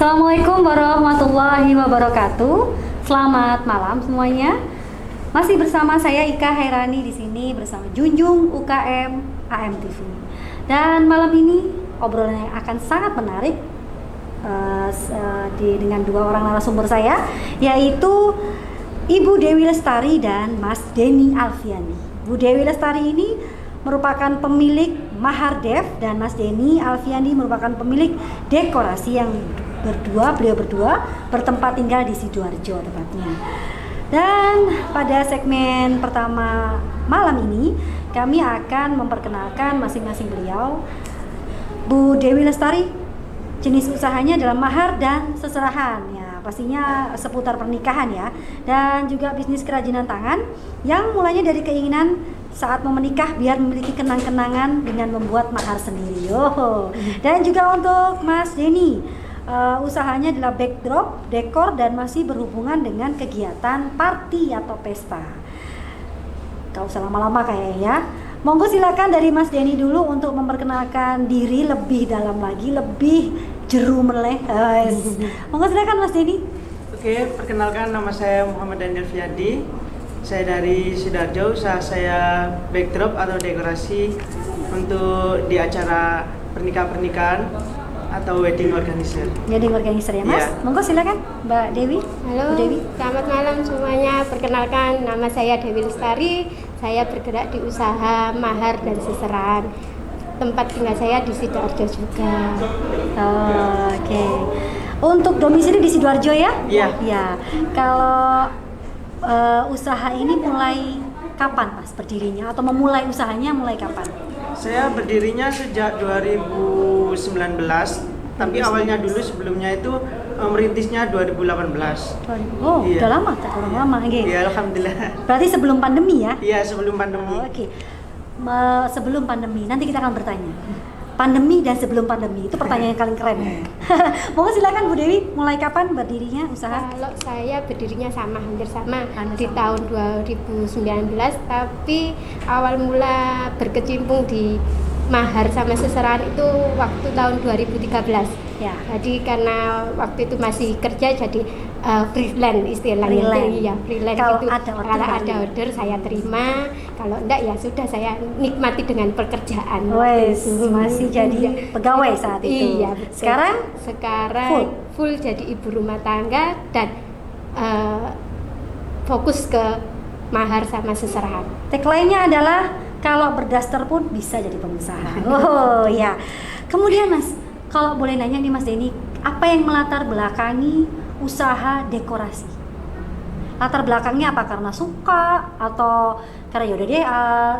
Assalamualaikum warahmatullahi wabarakatuh. Selamat malam semuanya. Masih bersama saya Ika Hairani di sini bersama Junjung UKM AMTV. Dan malam ini obrolan yang akan sangat menarik dengan dua orang narasumber saya, yaitu Ibu Dewi Lestari dan Mas Denny Alfiandi. Bu Dewi Lestari ini merupakan pemilik Mahar Dev dan Mas Denny Alfiandi merupakan pemilik dekorasi yang beliau berdua bertempat tinggal di Sidoarjo tepatnya. Dan pada segmen pertama malam ini kami akan memperkenalkan masing-masing beliau. Bu Dewi Lestari, jenis usahanya adalah mahar dan seserahan ya, pastinya seputar pernikahan ya, dan juga bisnis kerajinan tangan yang mulainya dari keinginan saat mau menikah biar memiliki kenang-kenangan dengan membuat mahar sendiri. Dan juga untuk Mas Denny, usahanya adalah backdrop, dekor, dan masih berhubungan dengan kegiatan party atau pesta. Gak usah lama-lama kayaknya ya. Monggo silakan dari Mas Denny dulu untuk memperkenalkan diri lebih dalam lagi, lebih jeru meleh. Monggo silakan Mas Denny. Oke, perkenalkan nama saya Muhammad Daniel Fiadi. Saya dari Sidoarjo, usaha saya backdrop atau dekorasi untuk di acara pernikahan atau wedding organizer. Wedding organizer ya Mas? Yeah. Monggo silakan Mbak Dewi. Halo, Bu Dewi. Selamat malam semuanya. Perkenalkan nama saya Dewi Lestari. Saya bergerak di usaha mahar dan seserahan. Tempat tinggal saya di Sidoarjo juga. Oke. Untuk domisili di Sidoarjo ya? Iya. Ya. Kalau usaha ini mulai kapan Mas berdirinya atau memulai usahanya mulai kapan? Saya berdirinya sejak 2019, tapi awalnya dulu sebelumnya itu merintisnya 2018. Oh, iya. Udah lama, tergolong lama gitu. Iya, alhamdulillah. Berarti sebelum pandemi ya? Iya, sebelum pandemi. Oke. Sebelum pandemi, nanti kita akan bertanya. Pandemi dan sebelum pandemi, itu pertanyaan yang paling keren. Monggo silakan Bu Dewi, mulai kapan berdirinya usaha? Kalau saya berdirinya hampir sama di sama. tahun 2019, tapi awal mula berkecimpung di mahar sama seserahan itu waktu tahun 2013. Ya. Jadi karena waktu itu masih kerja jadi freelance istilahnya. Freelance. Iya, freelance Kalau itu. ada order Kalau baru. ada order saya terima, kalau enggak ya sudah saya nikmati dengan pekerjaan. Wes, masih jadi pegawai saat itu. Iya, betul. Sekarang full jadi ibu rumah tangga dan fokus ke mahar sama seserahan. Tagline-nya adalah kalau berdaster pun bisa jadi pengusaha. Oh ya. Kemudian Mas, kalau boleh nanya nih Mas Denny, apa yang melatar belakangi usaha dekorasi? Latar belakangnya apa? Karena suka atau karena yaudah deh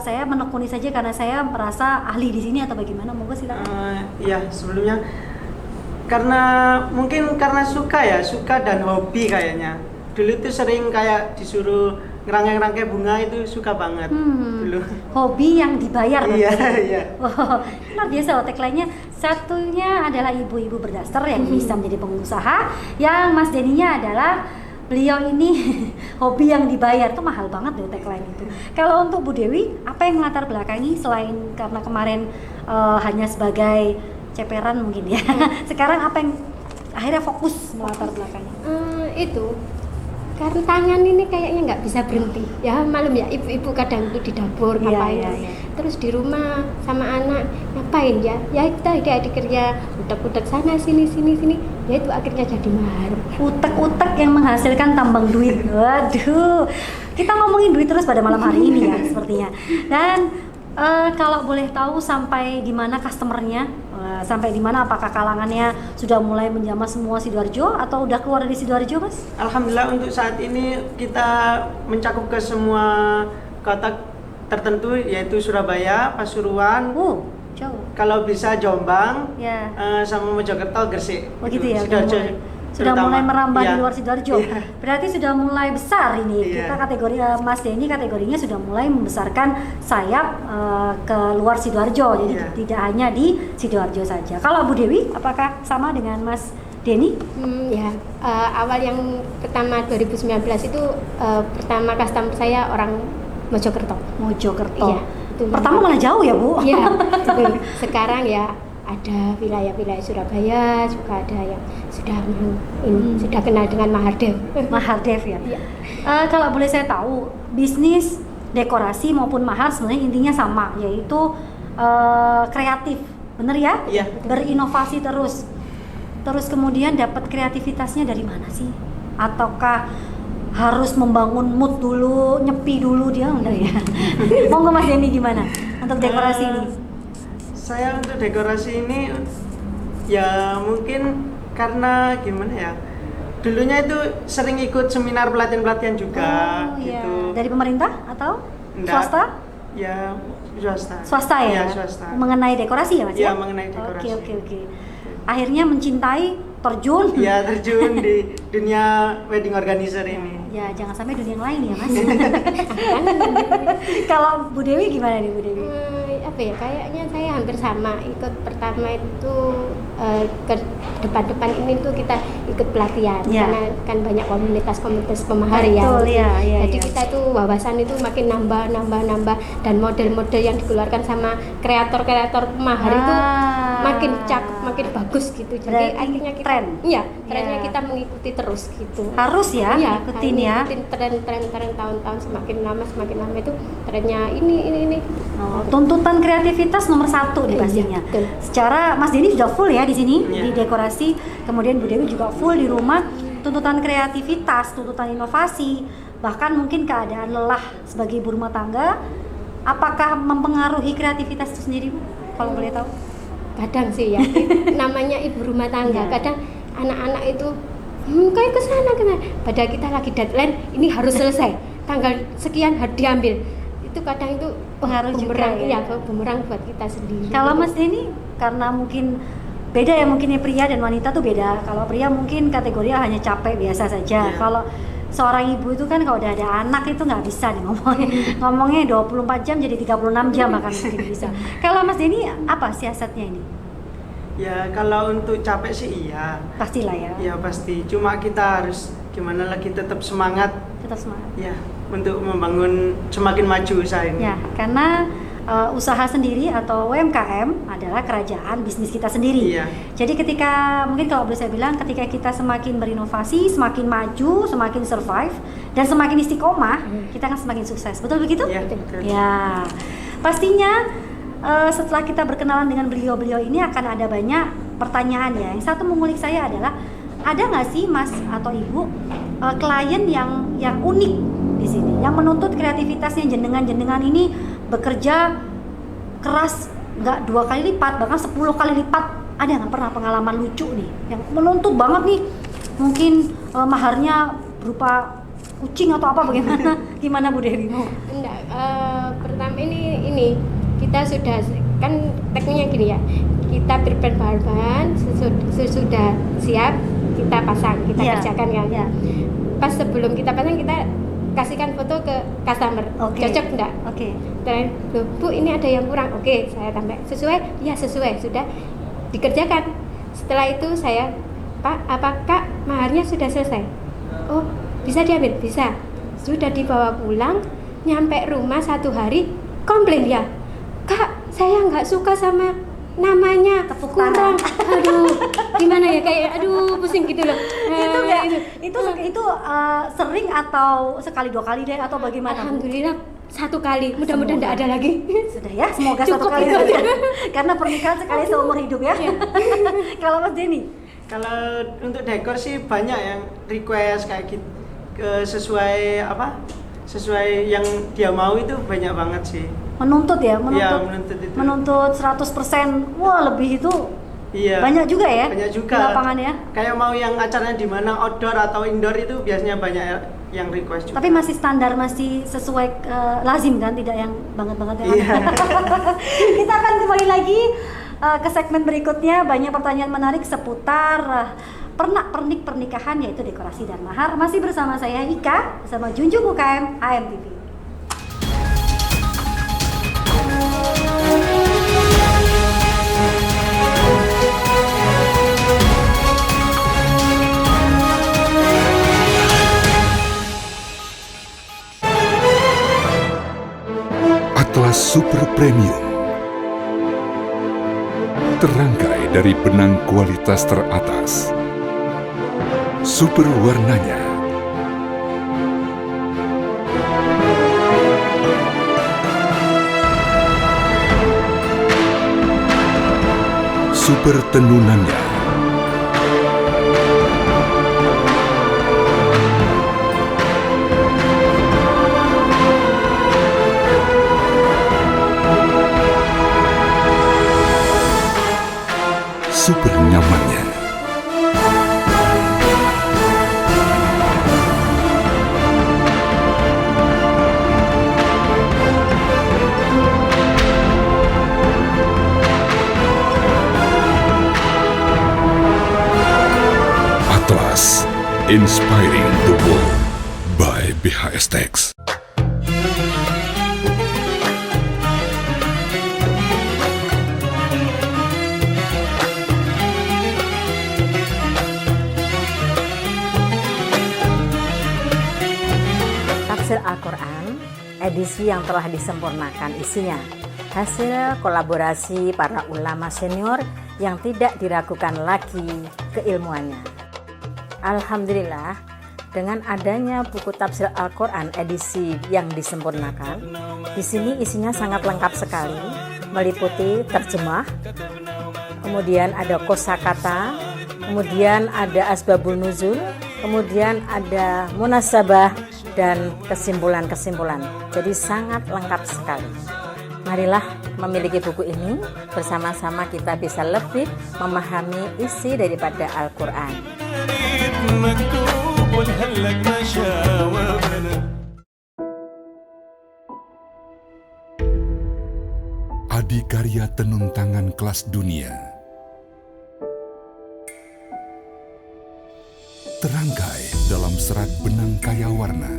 saya menekuni saja karena saya merasa ahli di sini atau bagaimana? Monggo silakan. Iya, sebelumnya mungkin karena suka dan hobi kayaknya. Dulu tuh sering kayak disuruh ngerangkai bunga, itu suka banget dulu. Hobi yang dibayar. Iya. Oh, luar biasa. Tagline-nya satunya adalah ibu-ibu berdaster yang bisa menjadi pengusaha, yang Mas Denny-nya adalah beliau ini hobi yang dibayar. Itu mahal banget loh tagline itu. Kalau untuk Bu Dewi, apa yang melatar belakangi selain karena kemarin hanya sebagai ceperan mungkin ya. Sekarang apa yang akhirnya fokus melatar belakangi? Itu karena tangan ini kayaknya nggak bisa berhenti ya, malum ya, ibu-ibu kadang itu di dapur ngapain, terus di rumah sama anak ngapain ya kita adik-adik kerja utek-utek sana sini ya itu akhirnya jadi mahar. Utek-utek yang menghasilkan tambang duit. Waduh, kita ngomongin duit terus pada malam hari ini ya sepertinya. Dan kalau boleh tahu sampai di mana customernya, sampai di mana, apakah kalangannya sudah mulai menjamah semua Sidoarjo atau udah keluar dari Sidoarjo Mas? Alhamdulillah untuk saat ini kita mencakup ke semua kota tertentu, yaitu Surabaya, Pasuruan, jauh. Kalau bisa Jombang, Ya. Sama Mojokerto, Gresik. Begitu ya. Sidoarjo Sudah mulai merambah ya. di luar Sidoarjo. Ya. Berarti sudah mulai besar ini. Ya. Kita kategori Mas Denny kategorinya sudah mulai membesarkan sayap ke luar Sidoarjo. Jadi tidak hanya di Sidoarjo saja. Kalau Bu Dewi, apakah sama dengan Mas Denny? Awal yang pertama 2019 itu pertama customer saya orang Mojokerto. Mojokerto. Iya. Pertama malah jauh ya Bu? Iya. Sekarang ya ada wilayah-wilayah Surabaya juga ada yang sudah sudah kenal dengan Mahardev. Mahardev ya. Iya. Kalau boleh saya tahu, bisnis dekorasi maupun mahar sebenarnya intinya sama, yaitu kreatif, bener ya? Iya. Berinovasi terus. Terus kemudian dapat kreativitasnya dari mana sih? Ataukah harus membangun mood dulu, nyepi dulu dia enggak ya? Monggo Mas Denny gimana untuk dekorasi ini? Saya untuk dekorasi ini ya mungkin karena gimana ya, dulunya itu sering ikut seminar pelatihan-pelatihan juga Iya. gitu. Dari pemerintah atau Enggak. swasta? Ya swasta. Swasta ya? Ya swasta. Mengenai dekorasi ya Mas Ya, ya? mengenai dekorasi. Oke. Akhirnya mencintai, terjun. Ya terjun di dunia wedding organizer ini. Ya jangan sampai dunia yang lain ya Mas. Kalau Bu Dewi gimana nih Bu Dewi? Apa ya, kayaknya saya hampir sama. Ikut pertama itu ke depan-depan ini tuh kita ikut pelatihan Ya. karena kan banyak komunitas pemahar ya. Betul, ya, Jadi ya. kita tuh wawasan itu makin nambah dan model-model yang dikeluarkan sama kreator-kreator pemahar itu makin cakep, makin bagus gitu. Jadi Berarti akhirnya kita tren. Iya, trennya Ya. kita mengikuti terus gitu. Harus ya, Iya, ikutin ya. Ikutin tren tahun-tahun semakin lama itu trennya ini. Oh, tuntutan kreativitas nomor 1 nih Iya, pastinya. betul. Secara Mas Denny sudah full ya di sini Iya. di dekorasi, kemudian Bu Dewi juga full di rumah. Tuntutan kreativitas, tuntutan inovasi, bahkan mungkin keadaan lelah sebagai ibu rumah tangga, apakah mempengaruhi kreativitas itu sendiri Bu? Kalau boleh tahu? Kadang sih ya, namanya ibu rumah tangga. Iya. Kadang anak-anak itu kayak kesana. Padahal kita lagi deadline, ini harus selesai. Tanggal sekian harus diambil. Itu kadang itu Pengaruh juga bumerang, ya? iya, bumerang buat kita sendiri. Kalau Mas Denny, karena mungkin beda ya, mungkin pria dan wanita tuh beda. Kalau pria mungkin kategorinya hanya capek biasa saja. Iya. Kalau seorang ibu itu kan kalau udah ada anak itu nggak bisa nih ngomongnya 24 jam jadi 36 jam bahkan mungkin bisa. Kalau Mas Denny apa siasatnya ini? Ya kalau untuk capek sih iya. Pastilah ya. Ya pasti. Cuma kita harus gimana lagi tetap semangat Tetap semangat. ya untuk membangun semakin maju usaha ini. Ya, karena usaha sendiri atau UMKM adalah kerajaan bisnis kita sendiri. Iya. Jadi ketika mungkin kalau boleh saya bilang, ketika kita semakin berinovasi, semakin maju, semakin survive, dan semakin istiqomah, kita akan semakin sukses. Betul begitu? Iya, betul. Ya, pastinya setelah kita berkenalan dengan beliau-beliau ini akan ada banyak pertanyaan ya. Yang satu mengulik saya adalah, ada nggak sih Mas atau Ibu klien yang unik di sini, yang menuntut kreativitasnya jenengan ini bekerja keras nggak 2 kali lipat bahkan 10 kali lipat? Ada nggak pernah pengalaman lucu nih yang menuntut banget nih, mungkin maharnya berupa kucing atau apa, bagaimana? Gimana Bu Dewi? Enggak, pertama ini kita sudah kan tekniknya gini ya, kita prepare bahan-bahan sesudah siap kita pasang, kita Iya, kerjakan kan. iya. Pas sebelum kita pasang kita kasihkan foto ke customer. Oke. Cocok enggak? Oke. Dan Bu ini ada yang kurang. Oke, saya tambah. Sesuai? Ya sesuai. Sudah dikerjakan. Setelah itu saya, Pak, apakah maharnya sudah selesai? Oh, bisa diambil? Bisa. Sudah dibawa pulang, nyampe rumah 1 hari, komplain ya. Kak, saya nggak suka sama namanya, Tepuk kurang. tangan. Aduh, gimana ya, kayak aduh pusing gitu loh. Itu nggak? Itu sering atau sekali 2 kali deh atau bagaimana? Bu? Alhamdulillah 1 kali. Mudah-mudahan tidak ada lagi. Sudah ya, semoga 1 Cukup kali itu saja. aja. Karena pernikahan sekali seumur hidup ya. Kalau Mas Denny? Kalau untuk dekor sih banyak yang request kayak gitu, sesuai apa? Sesuai yang dia mau itu banyak banget sih. Menuntut ya, Iya, menuntut itu. menuntut 100%. Wah, lebih itu Iya. banyak juga ya. Banyak juga. Di lapangan ya. Kayak mau yang acaranya di mana, outdoor atau indoor itu biasanya banyak yang request juga. Tapi masih standar, masih sesuai lazim kan, tidak yang banget-banget ya. Iya. Kita akan kembali lagi ke segmen berikutnya. Banyak pertanyaan menarik seputar pernik pernikahan, yaitu dekorasi dan mahar. Masih bersama saya Ika, bersama Junjung UKM AMTV. Atlas Super Premium Terangkai dari benang kualitas teratas. Super warnanya. Super tenunannya. Super nyamannya. Atlas, inspiring the world by BHS Tex. Tafsir Al-Quran, edisi yang telah disempurnakan isinya, hasil kolaborasi para ulama senior yang tidak diragukan lagi keilmuannya. Alhamdulillah, dengan adanya buku Tafsir Al-Quran edisi yang disempurnakan, di sini isinya sangat lengkap sekali, meliputi terjemah, kemudian ada kosakata, kemudian ada asbabul nuzul, kemudian ada munasabah, dan kesimpulan-kesimpulan. Jadi sangat lengkap sekali. Marilah memiliki buku ini, bersama-sama kita bisa lebih memahami isi daripada Al-Quran. Adikarya tenun tangan kelas dunia. Terangkai dalam serat benang kaya warna.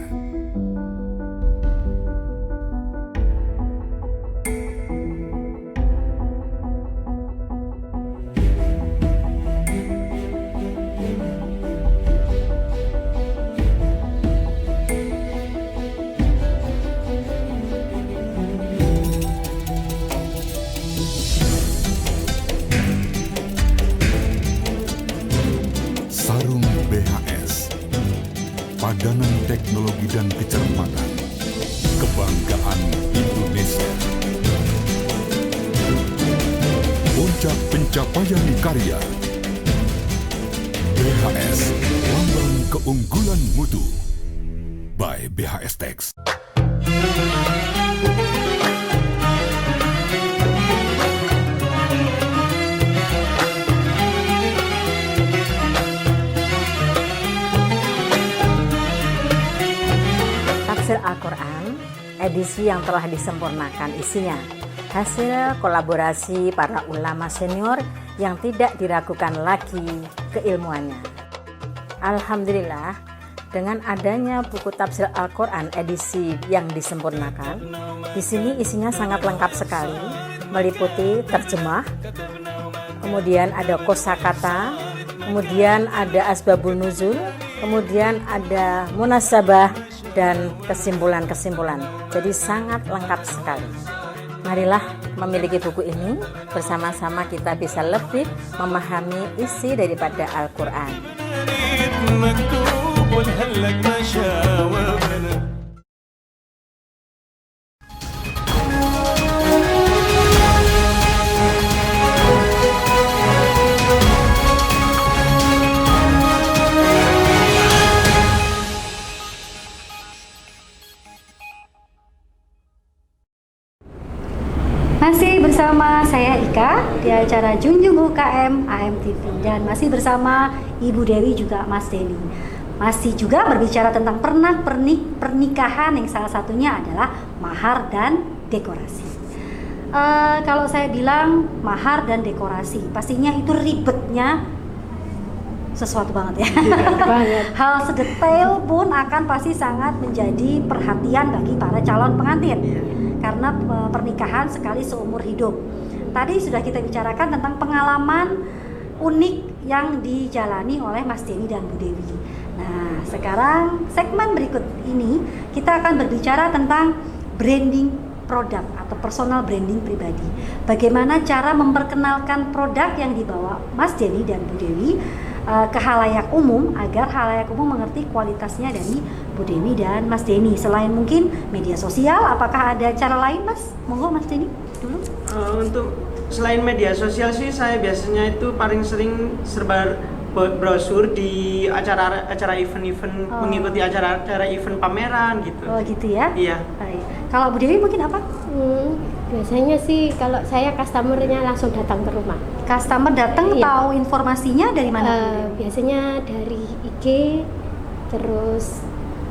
Sarung BHS, padanan teknologi dan kecermatan, kebanggaan Indonesia. Puncak pencapaian karya, BHS, lambang keunggulan mutu, by BHS Tex. Tafsir Al-Quran, edisi yang telah disempurnakan isinya, hasil kolaborasi para ulama senior yang tidak diragukan lagi keilmuannya. Alhamdulillah, dengan adanya buku Tafsir Al-Quran edisi yang disempurnakan, di sini isinya sangat lengkap sekali, meliputi terjemah, kemudian ada kosakata, kemudian ada asbabul nuzul, kemudian ada munasabah, dan kesimpulan-kesimpulan. Jadi sangat lengkap sekali. Marilah memiliki buku ini, bersama-sama kita bisa lebih memahami isi daripada Al-Quran. Masih bersama saya Ika di acara Junjung UKM AMTV, dan masih bersama Ibu Dewi juga Mas Denny. Masih juga berbicara tentang pernikahan yang salah satunya adalah mahar dan dekorasi. Kalau saya bilang mahar dan dekorasi, pastinya itu ribetnya sesuatu banget ya. Banget. Hal sedetail pun akan pasti sangat menjadi perhatian bagi para calon pengantin. Karena pernikahan sekali seumur hidup. Tadi sudah kita bicarakan tentang pengalaman unik yang dijalani oleh Mas Denny dan Bu Dewi. Nah, sekarang segmen berikut ini kita akan berbicara tentang branding produk atau personal branding pribadi. Bagaimana cara memperkenalkan produk yang dibawa Mas Denny dan Bu Dewi ke halayak umum agar halayak umum mengerti kualitasnya dari Bu Dewi dan Mas Denny. Selain mungkin media sosial, apakah ada cara lain, Mas? Monggo Mas Denny dulu. Untuk selain media sosial sih, saya biasanya itu paling sering serba brosur di acara event-event, mengikuti acara event pameran gitu. Oh gitu ya? Iya. Baik. Kalau Bu Dewi mungkin apa? Biasanya sih kalau saya customernya langsung datang ke rumah. Customer datang Iya. tahu informasinya dari mana? Bu Dewi? Biasanya dari IG, terus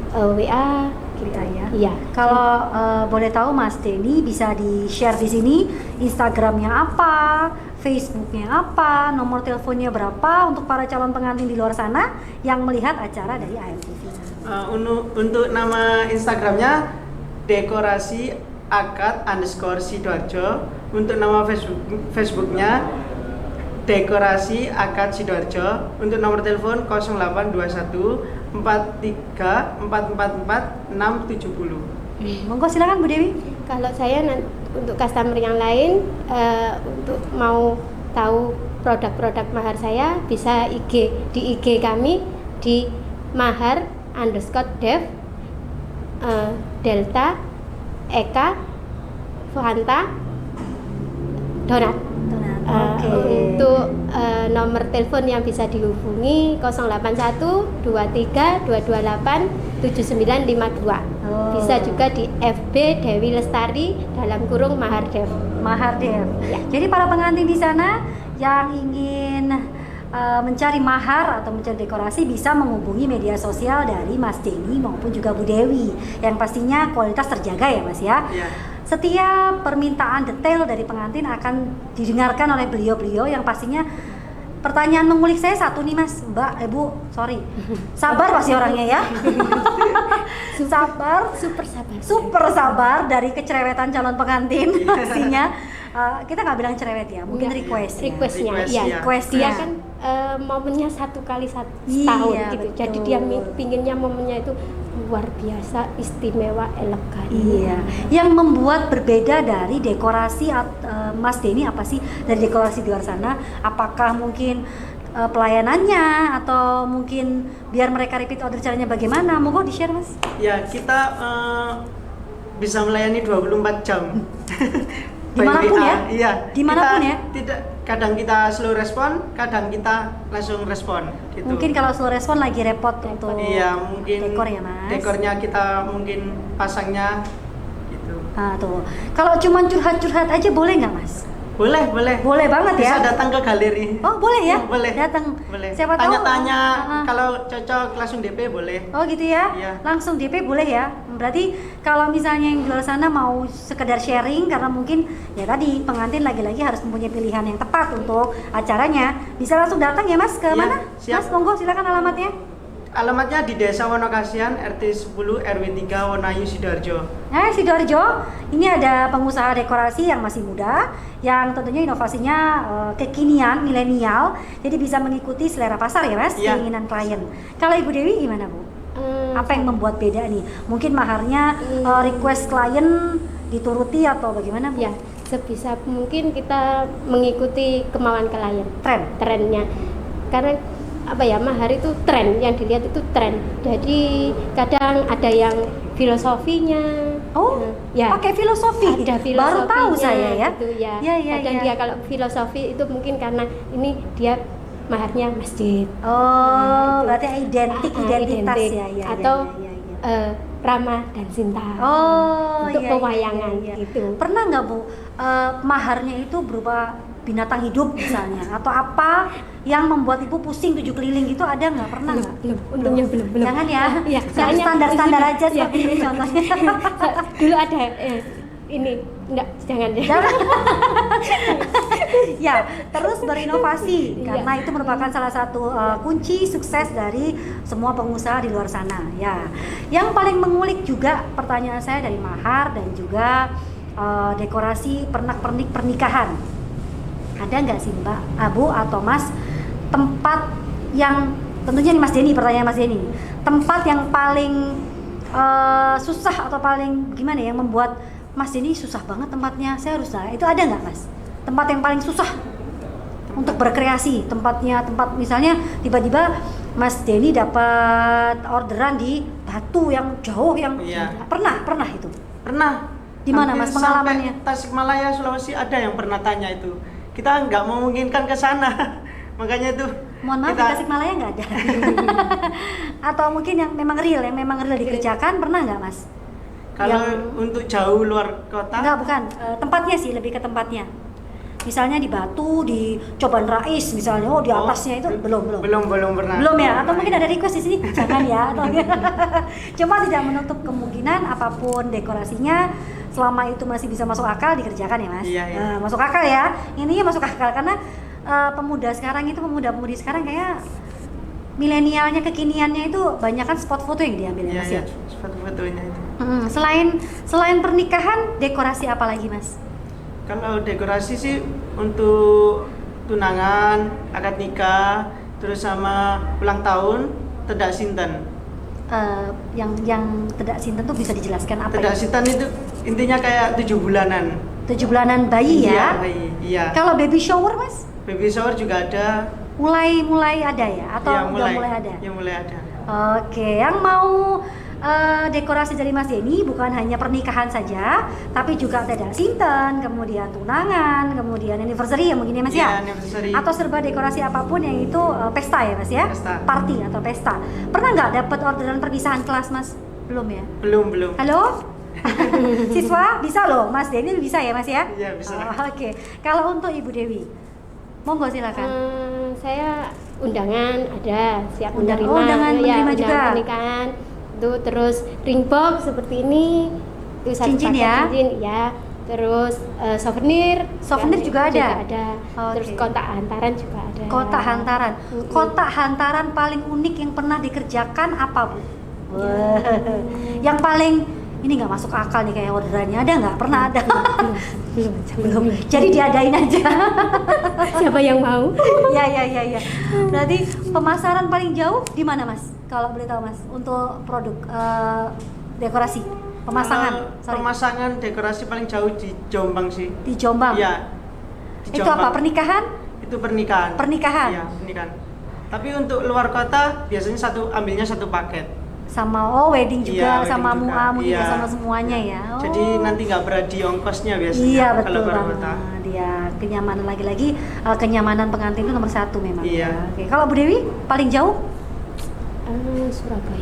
WA gitu ya. Iya. Kalau boleh tahu Mas Denny bisa di-share di sini Instagramnya apa, Facebooknya apa, nomor teleponnya berapa untuk para calon pengantin di luar sana yang melihat acara dari AMTV. Untuk nama Instagramnya dekorasi akad_sidoarjo. Untuk nama Facebooknya dekorasi akad Sidoarjo. Untuk nomor telepon 0821 43 444 670. Monggo silakan Bu Dewi. Kalau saya untuk customer yang lain untuk mau tahu produk-produk mahar saya bisa di IG kami di mahar_dev Delta Eka Fanta Donat. Oke. Untuk nomor telepon yang bisa dihubungi 081 23 228 7952. Bisa juga di FB Dewi Lestari _Mahardev. Mahardev. Ya. Jadi para pengantin di sana yang ingin mencari mahar atau mencari dekorasi bisa menghubungi media sosial dari Mas Denny maupun juga Bu Dewi yang pastinya kualitas terjaga ya Mas ya. Iya. Setiap permintaan detail dari pengantin akan didengarkan oleh beliau-beliau yang pastinya pertanyaan mengulik saya satu nih Mas, Mbak, Bu, sorry. Sabar pasti orangnya ya. Super sabar dari kecerewetan calon pengantin pastinya. Kita nggak bilang cerewet ya, mungkin requestnya. Requestnya, Requestnya. Dia kan momennya satu kali setahun Iya, gitu. betul. Jadi dia pinginnya momennya itu luar biasa, istimewa, elegan. Iya, yang membuat berbeda dari dekorasi Mas Denny apa sih dari dekorasi di luar sana? Apakah mungkin pelayanannya atau mungkin biar mereka repeat order caranya bagaimana? Monggo di-share Mas. Ya, kita bisa melayani 24 jam. Dimanapun ya? Iya. Dimanapun kita ya? Tidak, kadang kita slow respon, kadang kita langsung respon. Gitu. Mungkin kalau slow respon lagi repot untuk Iya, mungkin dekor ya Mas. dekornya kita mungkin pasangnya gitu. Nah, tuh. Kalau cuma curhat-curhat aja boleh nggak Mas? Boleh. Boleh banget Bisa ya. datang ke galeri. Oh boleh ya? Boleh. Datang. Boleh. Siapa tahu. Tanya-tanya kalau cocok langsung DP boleh. Oh gitu ya? Iya. Langsung DP boleh ya? Berarti kalau misalnya yang di luar sana mau sekedar sharing karena mungkin ya tadi pengantin lagi-lagi harus mempunyai pilihan yang tepat untuk acaranya, bisa langsung datang ya Mas ke Iya, mana? siap. Mas monggo silakan alamatnya. Alamatnya di Desa Wonokasian, RT 10 RW 3 Wonayu Sidoarjo. Sidoarjo, ini ada pengusaha dekorasi yang masih muda, yang tentunya inovasinya kekinian, milenial, jadi bisa mengikuti selera pasar ya Mas, Iya. keinginan klien. Kalau Ibu Dewi gimana Bu? Apa yang membuat beda nih? Mungkin maharnya request klien dituruti atau bagaimana Bu? Ya, sebisa mungkin kita mengikuti kemauan klien, trennya. Karena mahar itu tren, yang dilihat itu tren. Jadi kadang ada yang filosofinya. Oh, ya. Pakai filosofi. Ada filosofinya. Baru tahu saya ya. Gitu, ya. Ya. Kadang dia kalau filosofi itu mungkin karena ini dia maharnya masjid. Oh, berarti identitas ya. Atau ya. Rama dan Sinta. Oh, untuk pewayangan iya. itu. Pernah nggak Bu, maharnya itu berupa binatang hidup misalnya atau apa yang membuat ibu pusing 7 keliling gitu, ada nggak? Pernah nggak? Untungnya belum. Jangan ya, Ya, yang standar aja ya. seperti ini contohnya. Dulu ada ini enggak, jangan. Ya, terus berinovasi karena Ya. itu merupakan salah satu kunci sukses dari semua pengusaha di luar sana. Ya, yang paling mengulik juga pertanyaan saya dari mahar dan juga dekorasi pernak-pernik pernikahan. Ada nggak sih Mbak, Abu atau Mas tempat yang tentunya nih Mas Denny, pertanyaan Mas Denny, tempat yang paling susah atau paling gimana ya, yang membuat Mas ini susah banget tempatnya, saya harus itu ada nggak Mas? Tempat yang paling susah untuk berkreasi, tempat misalnya tiba-tiba Mas Denny dapat orderan di Batu yang jauh yang pernah itu? Pernah. Di mana Mas pengalamannya? Tasikmalaya, Sulawesi ada yang pernah tanya itu. Kita nggak memungkinkan ke sana, makanya itu. Mohon maaf, di Tasikmalaya nggak ada. Atau mungkin yang memang real dikerjakan, pernah nggak Mas? Kalau untuk jauh luar kota? Enggak, bukan. Tempatnya sih, lebih ke tempatnya. Misalnya di Batu, di Coban Rais misalnya, di atasnya itu belum pernah. Belum ya? Atau mungkin ada request di sini? Jangan ya. Atau cuma tidak menutup kemungkinan apapun dekorasinya, selama itu masih bisa masuk akal dikerjakan ya Mas. Iya. Masuk akal ya. Intinya masuk akal karena pemuda-pemudi sekarang kayak milenialnya, kekiniannya itu banyak kan spot foto yang diambil ya Mas ya. Spot fotonya itu. Selain pernikahan, dekorasi apa lagi Mas? Kalau dekorasi sih untuk tunangan, akad nikah, terus sama ulang tahun, tedak sinten. Yang tedak sinten tuh bisa dijelaskan apa? Tedak sinten itu intinya kayak 7 bulanan. 7 bulanan bayi ya? Iya, bayi. Iya. Kalau baby shower Mas? Baby shower juga ada. Mulai ada ya? Atau ya, udah mulai ada? Ya mulai ada. Oke, yang mau dekorasi dari Mas Denny bukan hanya pernikahan saja, tapi juga tedak sinten, kemudian tunangan, kemudian anniversary ya mungkin ya Mas ya? Anniversary. Atau serba dekorasi apapun yang itu pesta ya Mas ya? Pesta. Party atau pesta. Pernah nggak dapat orderan perpisahan kelas Mas? Belum ya? Belum. Halo? Siswa bisa loh, Mas Denny bisa ya Mas ya? Iya bisa. Oke. Kalau untuk Ibu Dewi, monggo silakan. Saya undangan ada, siap menerima. Undangan menerima juga. Undangan pernikahan itu, terus ring box seperti ini, itu Cincin ya? Cincin ya, terus souvenir Juga ada. Terus kotak hantaran juga ada. Kotak hantaran. Kotak hantaran paling unik yang pernah dikerjakan apa Bu? Yang paling ini nggak masuk akal nih kayak orderannya, ada nggak? Pernah ada? Belum. Jadi diadain aja. Siapa yang mau? Ya. Berarti pemasaran paling jauh di mana Mas? Kalau boleh tahu Mas, untuk produk dekorasi pemasangan. Pemasangan dekorasi paling jauh di Jombang sih. Di Jombang. Iya. Itu apa? Pernikahan? Itu pernikahan. Pernikahan. Iya, pernikahan. Tapi untuk luar kota biasanya ambilnya satu paket. Sama wedding juga, wedding sama juga. MUA mungkin Iya. sama semuanya ya. Jadi nanti nggak beradi ongkosnya biasanya. Iya betul kalau luar banget. kota. Dia kenyamanan lagi-lagi kenyamanan pengantin itu nomor 1 memang. Iya. Ya. Oke. Kalau Bu Dewi paling jauh? Surabaya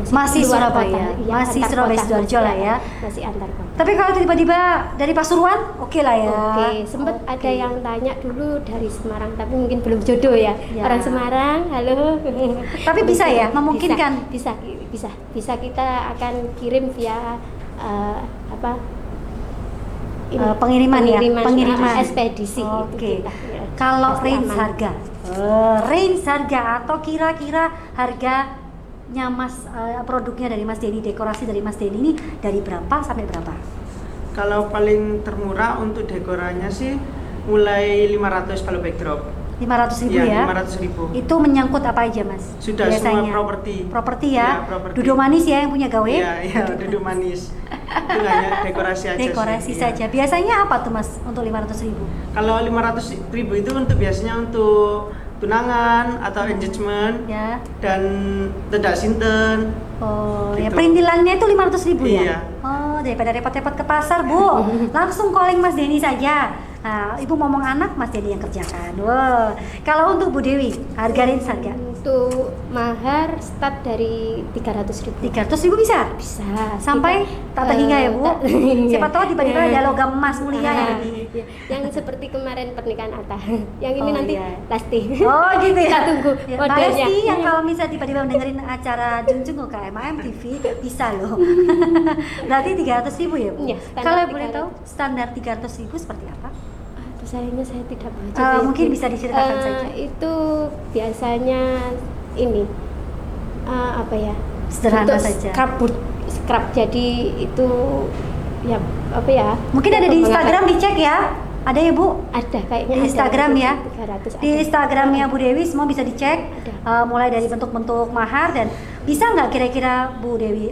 Masih luar Surabaya, kota. Iya, masih antar Surabaya kota, Sidoarjo lah ya. Masih antar kota. Tapi kalau tiba-tiba dari Pasuruan, oke lah ya. Oke, sempat ada yang tanya dulu dari Semarang, tapi mungkin belum jodoh ya. Ya. Orang Semarang, halo. Tapi bisa ya, memungkinkan. Bisa kita akan kirim via Pengiriman ekspedisi. Oke. Itu kita, ya. Kalau Pasti range aman. harga, atau kira-kira harganya Mas produknya dari Mas Denny, dekorasi dari Mas Denny ini dari berapa sampai berapa? Kalau paling termurah untuk dekoranya sih mulai 500 kalau backdrop. 500.000 Iya, ya? 500.000. Itu menyangkut apa aja Mas? Sudah biasanya? semua properti. Properti ya? Iya, properti. Duduk manis ya yang punya gawe? Iya, duduk manis. Itu hanya dekorasi aja Dekorasi sih. saja. Iya. Biasanya apa tuh Mas untuk 500.000? Kalau 500.000 itu biasanya untuk tunangan atau engagement Ya. dan tedak sinten. Oh, ya Gitu. perintilannya itu 500.000 ya? Iya. Oh, daripada repot-repot ke pasar, Bu. Langsung calling Mas Denny saja. Nah, Ibu ngomong anak, Mas Denny yang kerjakan. Wow. Kalau untuk Bu Dewi, harga harga Untuk mahar start dari 300.000. 300.000 bisa? Bisa. Sampai tak terhingga ya, Bu? Siapa tahu tiba-tiba ada logam emas mulia yang Iya. Yang seperti kemarin pernikahan Atta. Yang ini Oh, nanti iya. Lesti. Oh gitu ya. Kita tunggu Ya, modelnya. Mbak Lesti yang kalau misalnya tiba-tiba dengerin acara Junjung ke KMAM TV bisa loh. Berarti 300.000 ya Bu? Iya, standar Kalau boleh 300. tahu standar 300.000 seperti apa? Sayangnya saya tidak baca. Mungkin bisa diceritakan saja. Itu biasanya ini apa ya? Sederhana bentuk saja. Scrap jadi itu ya apa ya? Mungkin ada di Instagram dicek ya. Ada ya Bu? Ada kayaknya Di ada. Instagram ya. 300 Di ada. Instagramnya Bu Dewi semua bisa dicek. Ada. Mulai dari bentuk-bentuk mahar dan Bisa nggak kira-kira Bu Dewi,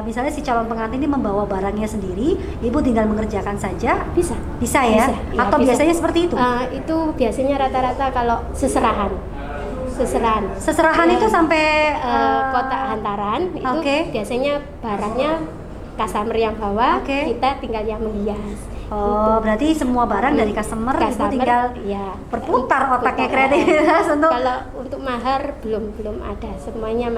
misalnya si calon pengantin ini membawa barangnya sendiri, Ibu tinggal mengerjakan saja? Bisa. Bisa ya? Bisa, ya, Atau bisa. biasanya seperti itu? Itu biasanya rata-rata kalau seserahan. Seserahan itu sampai Kotak hantaran itu Oke. biasanya barangnya customer yang bawa, Oke. kita tinggal yang menghias. Oh, berarti semua barang dari customer, Ibu tinggal ya, berputar otaknya putar. kreativitas untuk Kalau untuk mahar belum ada, semuanya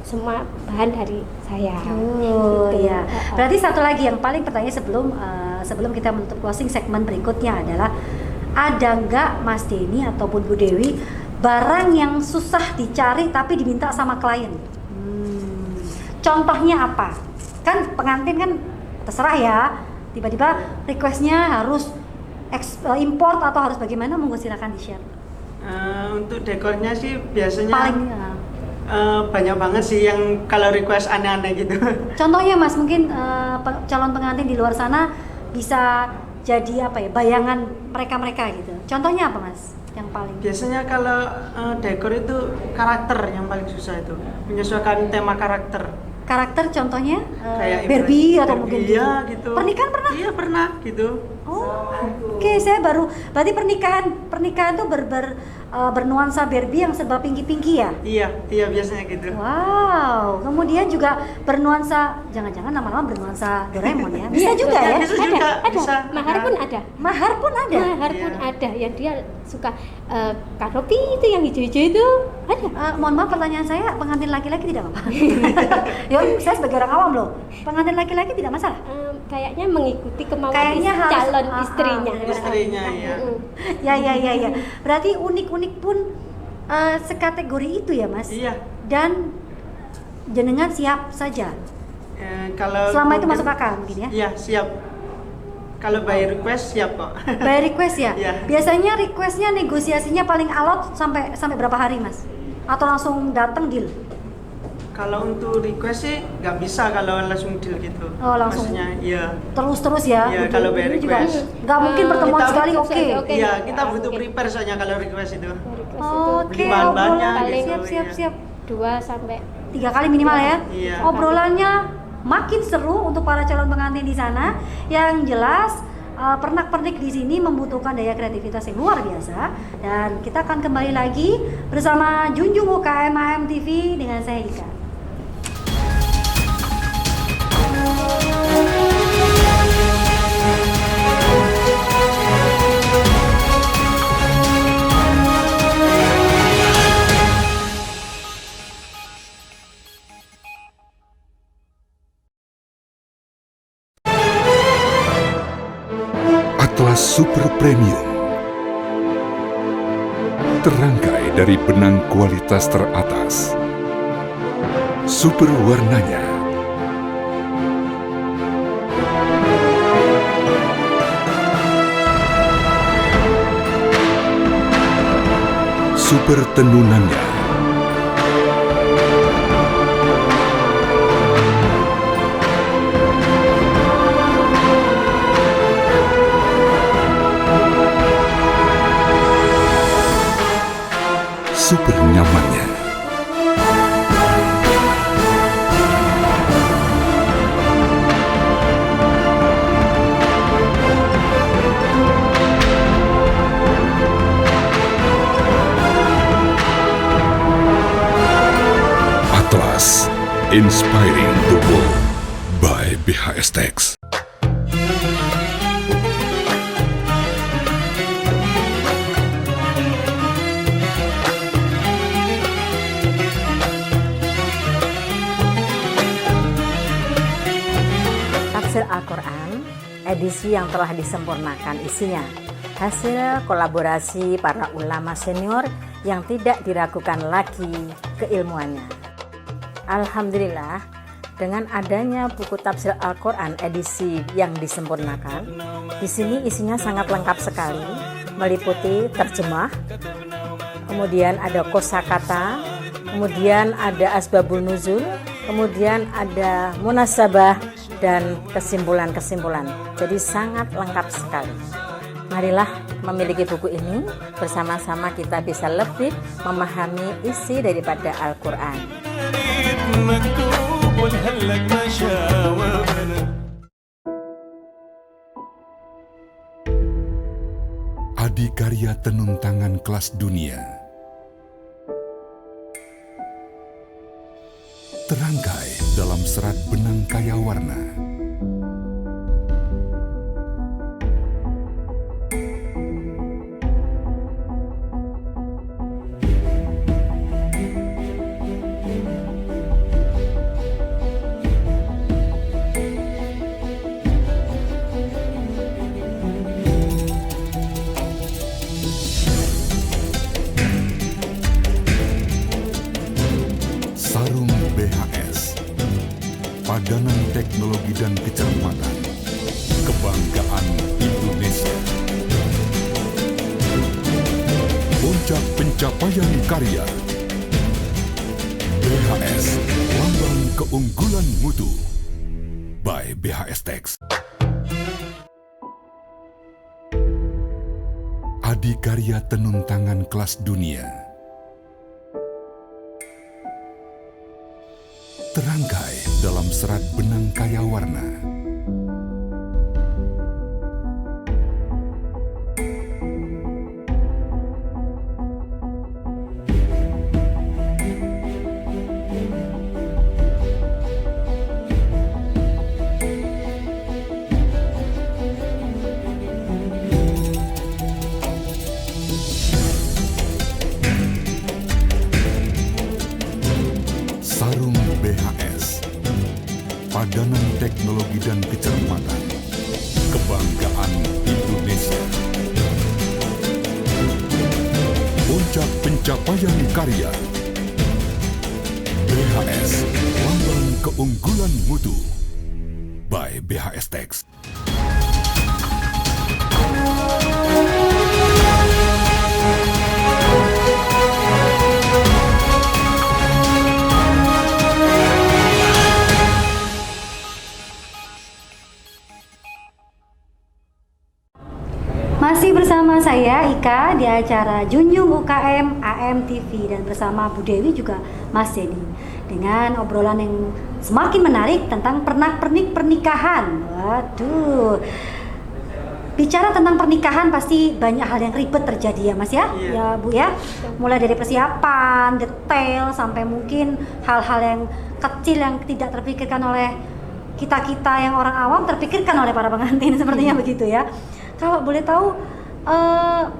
semua bahan dari saya. Oh Gitu. iya. Berarti satu lagi yang paling pertanyaan sebelum kita menutup closing segmen berikutnya adalah, ada nggak Mas Denny ataupun Bu Dewi barang yang susah dicari tapi diminta sama klien? Contohnya apa? Kan pengantin kan terserah ya, tiba-tiba requestnya harus import atau harus bagaimana, monggo silakan di-share. Untuk dekornya sih biasanya Paling banyak banget sih yang kalau request aneh-aneh gitu. contohnya Mas, mungkin calon pengantin di luar sana bisa jadi apa ya, bayangan mereka gitu. Contohnya apa Mas? Yang paling Biasanya kalau dekor itu karakter yang paling susah, itu menyesuaikan tema karakter. contohnya Kayak Barbie atau Barbie, mungkin iya, gitu. Pernikahan pernah? Iya pernah gitu. Oh, oke, saya berarti pernikahan tuh bernuansa Barbie yang serba pinky ya? Iya biasanya gitu. Wow, kemudian juga bernuansa, jangan-jangan lama-lama bernuansa Doraemon ya? Bisa Iya, juga ya? Bisa juga, Ada. bisa. Mahar pun ada. Mahar pun ada? Mahar pun Iya. ada, yang dia suka kanopi itu yang hijau-hijau itu ada. Mohon maaf, pertanyaan saya, pengantin laki-laki tidak apa-apa? Ya, saya sebagai orang awam loh, pengantin laki-laki tidak masalah? Kayaknya mengikuti kemauan Kayaknya harus- calon ah, istrinya. Istrinya ya. Ya. Berarti unik-unik pun sekategori itu ya Mas? Iya. Dan jenengan siap saja? Kalau Selama itu mungkin- masuk akal mungkin ya? Iya siap. Kalau by request siap kok. By request ya? Iya. Biasanya requestnya negosiasinya paling alot sampai berapa hari Mas? Atau langsung datang deal? Kalau untuk request sih nggak bisa kalau langsung deal gitu. Oh, langsung. Maksudnya iya. Terus ya? Iya, kalau by Ini juga request. nggak mungkin pertemuan Kita- sekali, oke. Oke. Iya kita butuh Oke. prepare soalnya kalau request itu. Oke, Beli bahan-bahannya obrolan gitu, siap. 2 sampai 3 kali minimal ya? Iya. Obrolannya makin seru untuk para calon pengantin di sana. Yang jelas pernak-pernik di sini membutuhkan daya kreativitas yang luar biasa, dan kita akan kembali lagi bersama Junjung UKM AM TV dengan saya Dika. Atlas Super Premium terangkai dari benang kualitas teratas. Super warnanya, super tenunannya, super nyamannya. Atlas, inspiring the world by BHS Tex. Tafsir Al-Quran, edisi yang telah disempurnakan isinya, hasil kolaborasi para ulama senior yang tidak diragukan lagi keilmuannya. Alhamdulillah, dengan adanya buku Tafsir Al-Quran edisi yang disempurnakan, di sini isinya sangat lengkap sekali, meliputi terjemah, kemudian ada kosakata, kemudian ada asbabun nuzul, kemudian ada munasabah dan kesimpulan-kesimpulan. Jadi sangat lengkap sekali. Marilah memiliki buku ini, bersama-sama kita bisa lebih memahami isi daripada Al-Quran. مكتوب والهلك ما شاوبنا. Adikarya tenun tangan kelas dunia terangkai dalam serat benang kaya warna. Sarung BHS, padanan teknologi dan kecermatan, kebanggaan Indonesia. Puncak pencapaian karya, BHS, lambang keunggulan mutu, by BHS Tex. Adikarya tenun tangan kelas dunia terangkai dalam serat benang kaya warna. Sarung BHS, padanan teknologi dan kecermatan, kebanggaan Indonesia. Puncak pencapaian karya, BHS, lambang keunggulan mutu, by BHS Tex. Masih bersama saya Ika di acara Junjung UKM AMTV dan bersama Bu Dewi juga Mas Denny dengan obrolan yang semakin menarik tentang pernak-pernik pernikahan. Waduh, bicara tentang pernikahan pasti banyak hal yang ribet terjadi ya Mas ya, Iya. ya Bu ya. Mulai dari persiapan, detail sampai mungkin hal-hal yang kecil yang tidak terpikirkan oleh kita-kita yang orang awam terpikirkan oleh para pengantin sepertinya begitu ya. Kalau boleh tahu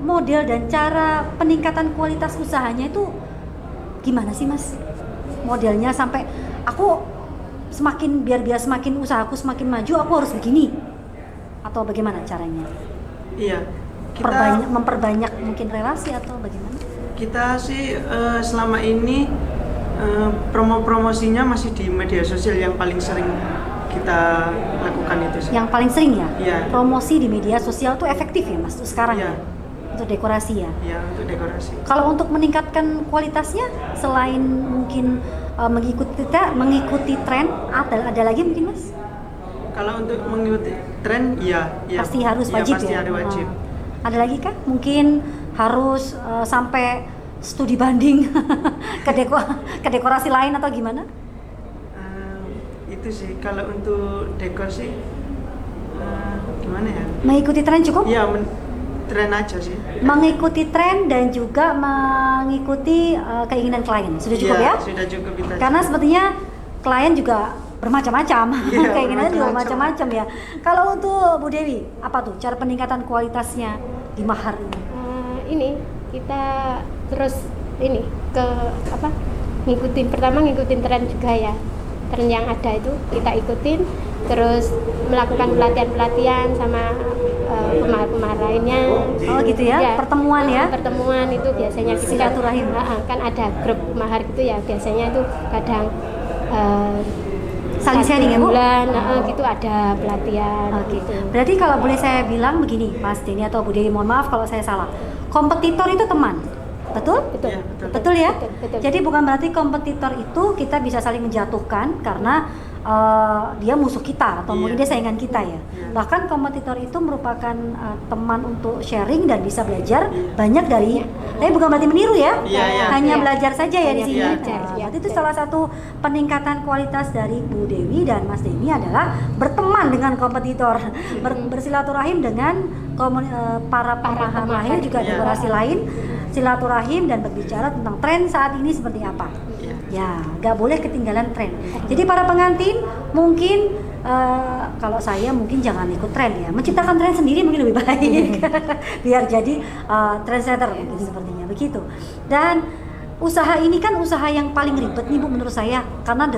model dan cara peningkatan kualitas usahanya itu gimana sih Mas? Modelnya sampai aku biar semakin usahaku semakin maju aku harus begini atau bagaimana caranya? Iya, kita Memperbanyak mungkin relasi atau bagaimana? kita sih selama ini promosinya masih di media sosial yang paling sering kita lakukan itu sih. Yang paling sering ya? Iya. Promosi di media sosial tuh efektif ya Mas tuh sekarang Iya. ya? Untuk dekorasi ya? Ya, untuk dekorasi. Kalau untuk meningkatkan kualitasnya selain mungkin mengikuti tren ada lagi mungkin Mas? Kalau untuk mengikuti tren, iya. Pasti harus wajib pasti ya? ada wajib. Ada lagi kah? Mungkin harus sampai studi banding ke dekorasi lain atau gimana? Itu sih, kalau untuk dekor sih gimana ya? Mengikuti tren cukup? Iya, tren aja sih. Mengikuti tren dan juga mengikuti keinginan klien sudah cukup Iya, ya? Sudah cukup kita. Karena sepertinya klien juga bermacam-macam, Iya, keinginannya juga bermacam-macam. macam-macam ya. Kalau untuk Bu Dewi, apa tuh cara peningkatan kualitasnya di mahar ini? Ini kita terus ini ke apa? Ngikutin tren juga ya. Tren yang ada itu kita ikutin, terus melakukan pelatihan sama pemahar-pemahar lainnya. Oh gitu ya, pertemuan ya? Pertemuan itu biasanya kita Silaturahim. kan ada grup pemahar gitu ya, biasanya itu kadang Saling sharing ya Bu? bulan gitu ada pelatihan. Oke, gitu. berarti kalau boleh saya bilang begini Mas Denny atau Bu Dewi, mohon maaf kalau saya salah. Kompetitor itu teman, betul? Betul. Iya, betul. Betul ya? Betul. Jadi bukan berarti kompetitor itu kita bisa saling menjatuhkan karena dia musuh kita atau Iya. mungkin dia saingan kita ya. Iya. Bahkan kompetitor itu merupakan teman untuk sharing dan bisa belajar Iya. banyak dari. Tapi bukan berarti meniru ya. Iya, iya. Hanya Iya. belajar saja ya di Hanya sini. belajar, Nah, iya, berarti itu betul. salah satu peningkatan kualitas dari Bu Dewi dan Mas Denny adalah berteman dengan kompetitor, bersilaturahim dengan para pemahar pemahar. lain juga Iya. dekorasi lain, silaturahim dan berbicara tentang tren saat ini seperti apa. Iya. Ya, nggak boleh ketinggalan tren. Jadi para pengantin mungkin kalau saya mungkin jangan ikut tren ya, menciptakan tren sendiri mungkin lebih baik, biar jadi trendsetter mungkin sepertinya begitu. Dan usaha ini kan usaha yang paling ribet nih Bu menurut saya, karena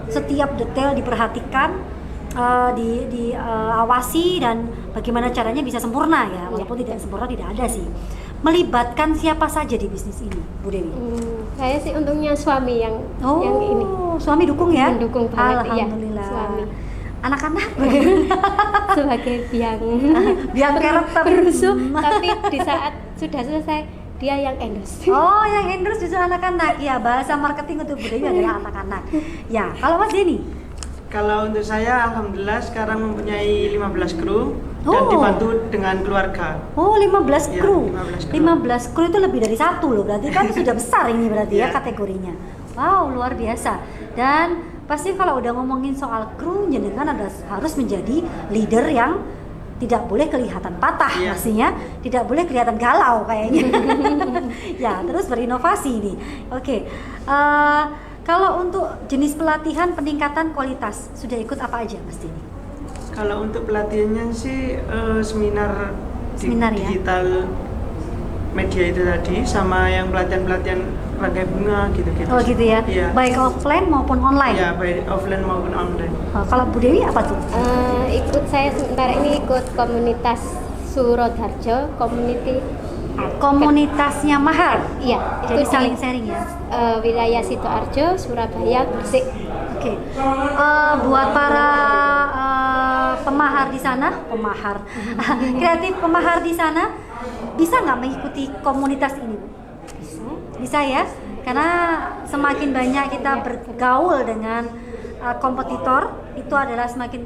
setiap detail diperhatikan, diawasi dan bagaimana caranya bisa sempurna ya, walaupun tidak sempurna tidak ada sih. Melibatkan siapa saja di bisnis ini, Bu Dewi? Saya sih untungnya suami yang ini Suami dukung ya? mendukung banget, iya, Alhamdulillah. suami. Anak-anak sebagai biang biang kerep berusuh, tapi di saat sudah selesai dia yang endorse. Oh, yang endorse justru anak-anak ya, bahasa marketing untuk Bu Dewi adalah anak-anak. Ya, kalau Mas Denny? Kalau untuk saya, alhamdulillah sekarang mempunyai 15 kru dan Oh. dibantu dengan keluarga. Oh, 15 Iya, kru. 15 kru. 15 kru itu lebih dari satu loh, berarti kan sudah besar ini berarti ya Iya. kategorinya. Wow, luar biasa. Dan pasti kalau udah ngomongin soal kru, jenengan harus menjadi leader yang tidak boleh kelihatan patah, Iya. maksudnya tidak boleh kelihatan galau kayaknya. Ya, terus berinovasi nih. Oke. Kalau untuk jenis pelatihan peningkatan kualitas, sudah ikut apa aja Mas Denny? Kalau untuk pelatihannya sih seminar Seminar ya? digital media itu tadi, sama yang pelatihan-pelatihan rangkai bunga gitu-gitu. Oh gitu ya, Iya. baik offline maupun online. Ya, baik offline maupun online. Kalau Bu Dewi apa tuh? Ikut saya sementara ini ikut komunitas Surodharjo Community. Komunitasnya Mahar. Iya, Jadi itu saling di sharing ya. wilayah Sidoarjo, Surabaya, Gresik. Oke. Buat para pemahar di sana, kreatif pemahar di sana, bisa nggak mengikuti komunitas ini, Bu? Bisa ya, karena semakin banyak kita bergaul dengan kompetitor, itu adalah semakin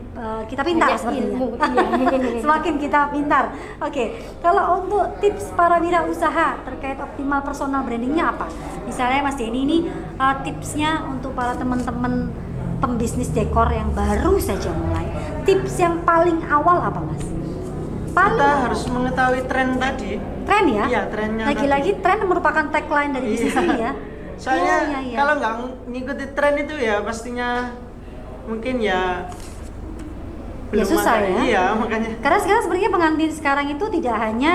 kita pintar Banyak sepertinya. ilmu, iya. Semakin kita pintar. Oke, kalau untuk tips para wirausaha terkait optimal personal brandingnya apa? Misalnya Mas Denny ini tipsnya untuk para teman-teman pembisnis dekor yang baru saja mulai, tips yang paling awal apa Mas? Kita harus mengetahui tren tadi. Tren ya? Iya, trennya. Lagi-lagi tren merupakan tagline dari bisnis ini ya. Soalnya Oh, iya. kalau nggak ngikuti tren itu ya pastinya mungkin ya belum susah ada. ya. Iya, makanya. Karena sekarang sebenarnya pengantin sekarang itu tidak hanya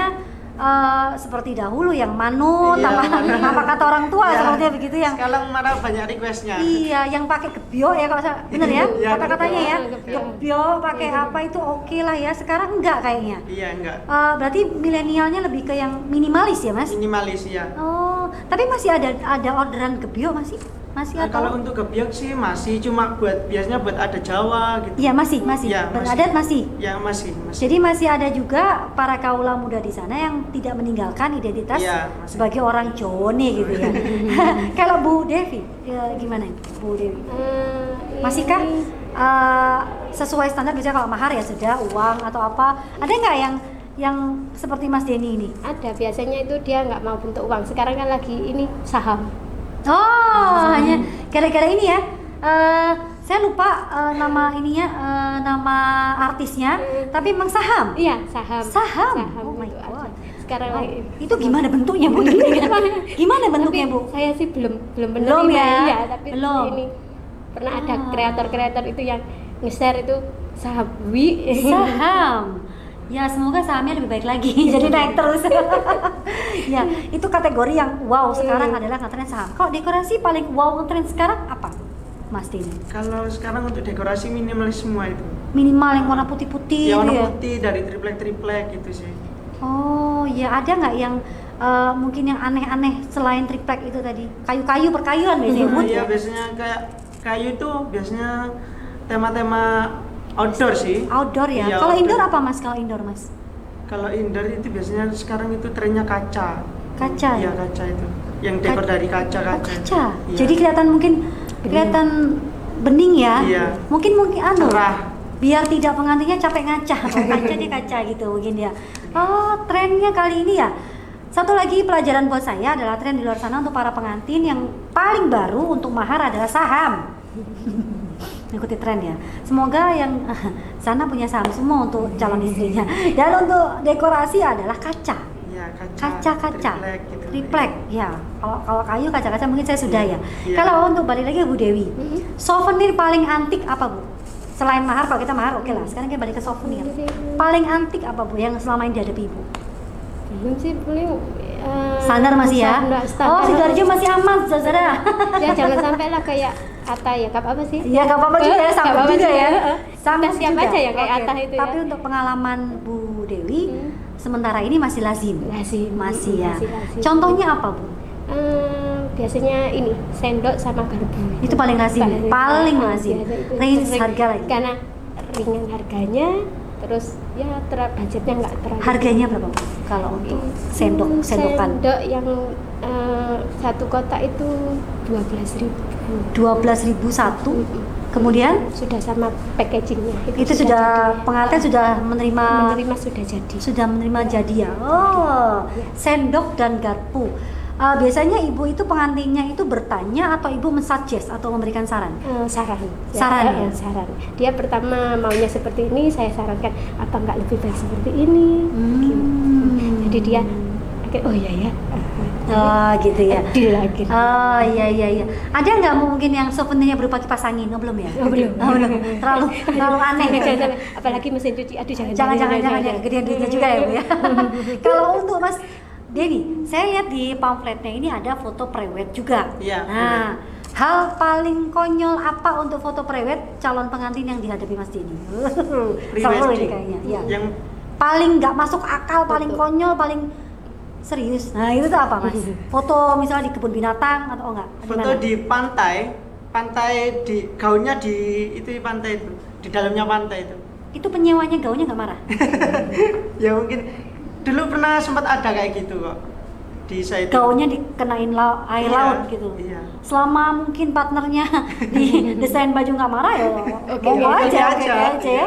seperti dahulu yang manut, Iya, apa kata orang tua Iya. sepertinya begitu yang Sekarang malah banyak requestnya. iya, yang pakai gebyo ya kalau bener ya Iya, kata-katanya ya, gebyo. gebyo pakai apa itu oke lah ya. Sekarang enggak kayaknya. Iya, enggak. Berarti milenialnya lebih ke yang minimalis ya Mas? Minimalis ya. Oh, tapi masih ada orderan gebyo masih Nah, atau? kalau untuk gebyok sih masih cuma biasanya buat ada Jawa gitu. Iya masih Iya, beradat masih. Ya masih. Jadi masih ada juga para kaula muda di sana yang tidak meninggalkan identitas Iya, masih. sebagai orang Jone gitu ya. Kalau Bu Devi, gimana Bu Dewi? Masihkah sesuai standar biasanya kalau mahar ya sudah uang atau apa? Ada nggak yang seperti Mas Denny ini? Ada, biasanya itu dia nggak mau bentuk uang. Sekarang kan lagi ini saham. Oh, hanya gara-gara ini ya. Saya lupa nama ininya, nama artisnya, tapi memang saham. Iya, saham. Saham. Oh my itu God. ada. Sekarang Oh, lagi. itu gimana bentuknya Bu? Gimana bentuknya Tapi Bu? saya sih belum Belum menerima, ya? iya, tapi Belum. ini pernah ada Ah. kreator-kreator itu yang nge-share itu saham. Saham. Ya semoga sahamnya lebih baik lagi, jadi naik terus. Ya itu kategori yang wow sekarang adalah ngetren saham. Kalau dekorasi paling wow ngetren sekarang apa, Mas Denny? Kalau sekarang untuk dekorasi minimalis semua itu. Minimal yang warna putih-putih Ya itu warna ya. putih dari triplek gitu sih. Oh ya, ada nggak yang mungkin yang aneh-aneh selain triplek itu tadi? Kayu-kayu perkayuan biasanya Nah, wood iya ya? biasanya kayak kayu itu biasanya tema-tema outdoor sih. Outdoor ya. Iya, Kalau outdoor. indoor apa Mas? Kalau indoor Mas? Kalau indoor itu biasanya sekarang itu trennya kaca. Kaca ya? Iya kaca itu. Yang dekor dari kaca. Oh, kaca. Iya. Jadi kelihatan mungkin kelihatan bening ya. Iya. Mungkin Cerah. biar tidak pengantinnya capek ngaca. Kalau ngaca dia kaca gitu mungkin ya. Oh, trennya kali ini ya. Satu lagi pelajaran buat saya adalah tren di luar sana untuk para pengantin yang paling baru untuk mahar adalah saham. Ikuti tren ya. Semoga yang sana punya saham semua untuk calon istrinya. Dan untuk dekorasi adalah kaca. Ya, Kaca. Triplek ya. Kalau kayu kaca-kaca mungkin saya sudah ya. Iya. Kalau untuk balik lagi Bu Dewi, souvenir paling antik apa Bu? Selain mahar, kalau kita mahar oke lah. Sekarang kita balik ke souvenir. Paling antik apa Bu yang selama ini dihadapi Ibu? Belum sih, paling Standar masih ya? standar. Oh, Sidoarjo masih aman, saudara. Ya jangan sampai lah kayak Atta ya, apa sih? Iya, gak apa-apa juga ya, sanggup apa-apa juga ya. Kita Sanggup siap juga. aja ya kayak Oke, Atta itu tapi ya. untuk pengalaman Bu Dewi, sementara ini masih lazim. Masih ya. lazim. Contohnya apa Bu? Biasanya ini sendok sama garpu. Itu paling lazim. Paling lazim. Biasa itu Range sering. harga lagi. Karena ringan harganya, terus ya budgetnya nggak terlalu. Harganya berapa Bu? Kalau untuk sendokan? Sendok yang satu kotak itu 12.000. 12.000 satu. Kemudian Sudah sama packagingnya. itu sudah pengantin sudah menerima sudah jadi. jadi ya. Oh, sendok dan garpu. Biasanya ibu itu pengantinnya itu bertanya atau ibu mensuggest atau memberikan saran? Saran. Saran ya? Saran. Dia pertama maunya seperti ini, saya sarankan apa nggak lebih baik seperti ini. Gitu. Jadi dia oh iya ya. Oh gitu ya. Deal lagi. Oh iya. Ada nggak mungkin yang souvenirnya berupa kipas angin? Oh belum ya? Oh, belum. Terlalu aneh. Jangan, apalagi mesin cuci. Aduh Jangan ya. Gedean duitnya juga ya Bu ya. Kalau untuk Mas Denny, saya lihat di pamfletnya ini ada foto prewed juga. Iya. Nah, hal paling konyol apa untuk foto prewed calon pengantin yang dihadapi Mas Denny? Seru ini kayaknya. Ya. Yang Paling nggak masuk akal, paling konyol, paling serius. Nah itu tuh apa Mas? Foto misalnya di kebun binatang atau enggak? foto di pantai di gaunnya di pantai itu, di dalamnya pantai itu. Itu penyewanya gaunnya nggak marah? Ya mungkin dulu pernah sempat ada kayak gitu kok di saya itu. Gaunnya dikenain air Iya, laut gitu. iya. Selama mungkin partnernya di desain baju nggak marah ya Oke, monggo oke aja aja, ya. iya.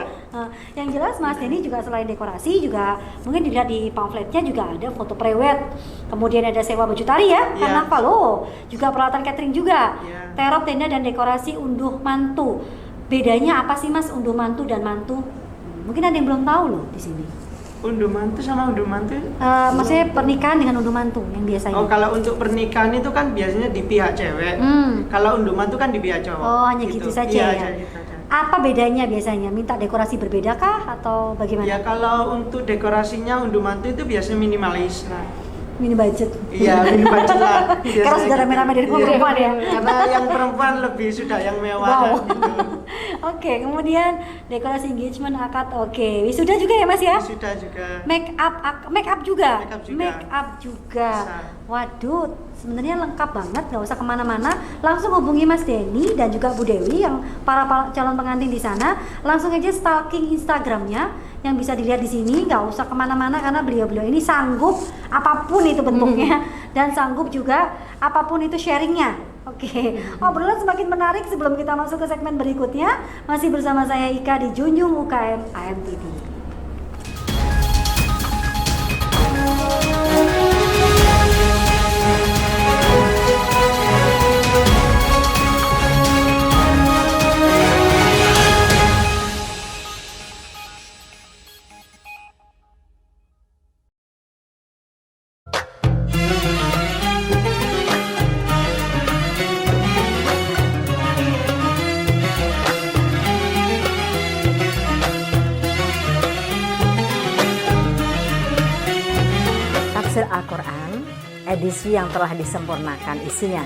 Yang jelas Mas Denny juga selain dekorasi juga mungkin dilihat di pamfletnya juga ada foto prewed, kemudian ada sewa baju tari ya, Iya. karnaval loh, juga peralatan catering juga, Iya. terop, tenda dan dekorasi unduh mantu. Bedanya apa sih Mas unduh mantu dan mantu? Mungkin ada yang belum tahu loh di sini. Unduh mantu sama unduh mantu. Maksudnya pernikahan dengan unduh mantu yang biasanya. Oh, kalau untuk pernikahan itu kan biasanya di pihak cewek. Kalau unduh mantu kan di pihak cowok. Oh, hanya gitu saja Iya, ya. hanya gitu aja. Apa bedanya biasanya? Minta dekorasi berbeda kah atau bagaimana? Ya kalau untuk dekorasinya unduh mantu itu biasanya minimalis. Nah, Mini budget. iya minim budget lah. Karena Biasanya sudah gitu. rame-rame dari Iya. perempuan ya. Karena yang perempuan lebih sudah yang mewah. Wow. Gitu. Oke, kemudian dekorasi engagement, akad, oke. Wisuda juga ya Mas ya? Sudah juga. Make up juga. Make up juga. Make up juga. Bisa. Waduh, sebenarnya lengkap banget, nggak usah kemana-mana. Langsung hubungi Mas Denny dan juga Bu Dewi yang para calon pengantin di sana. Langsung aja stalking Instagramnya yang bisa dilihat di sini. Nggak usah kemana-mana karena beliau-beliau ini sanggup apapun itu bentuknya dan sanggup juga apapun itu sharingnya. Oke, obrolan semakin menarik sebelum kita masuk ke segmen berikutnya. Masih bersama saya Ika di Junjung UKM AMTV. Tafsir Al-Quran, edisi yang telah disempurnakan isinya,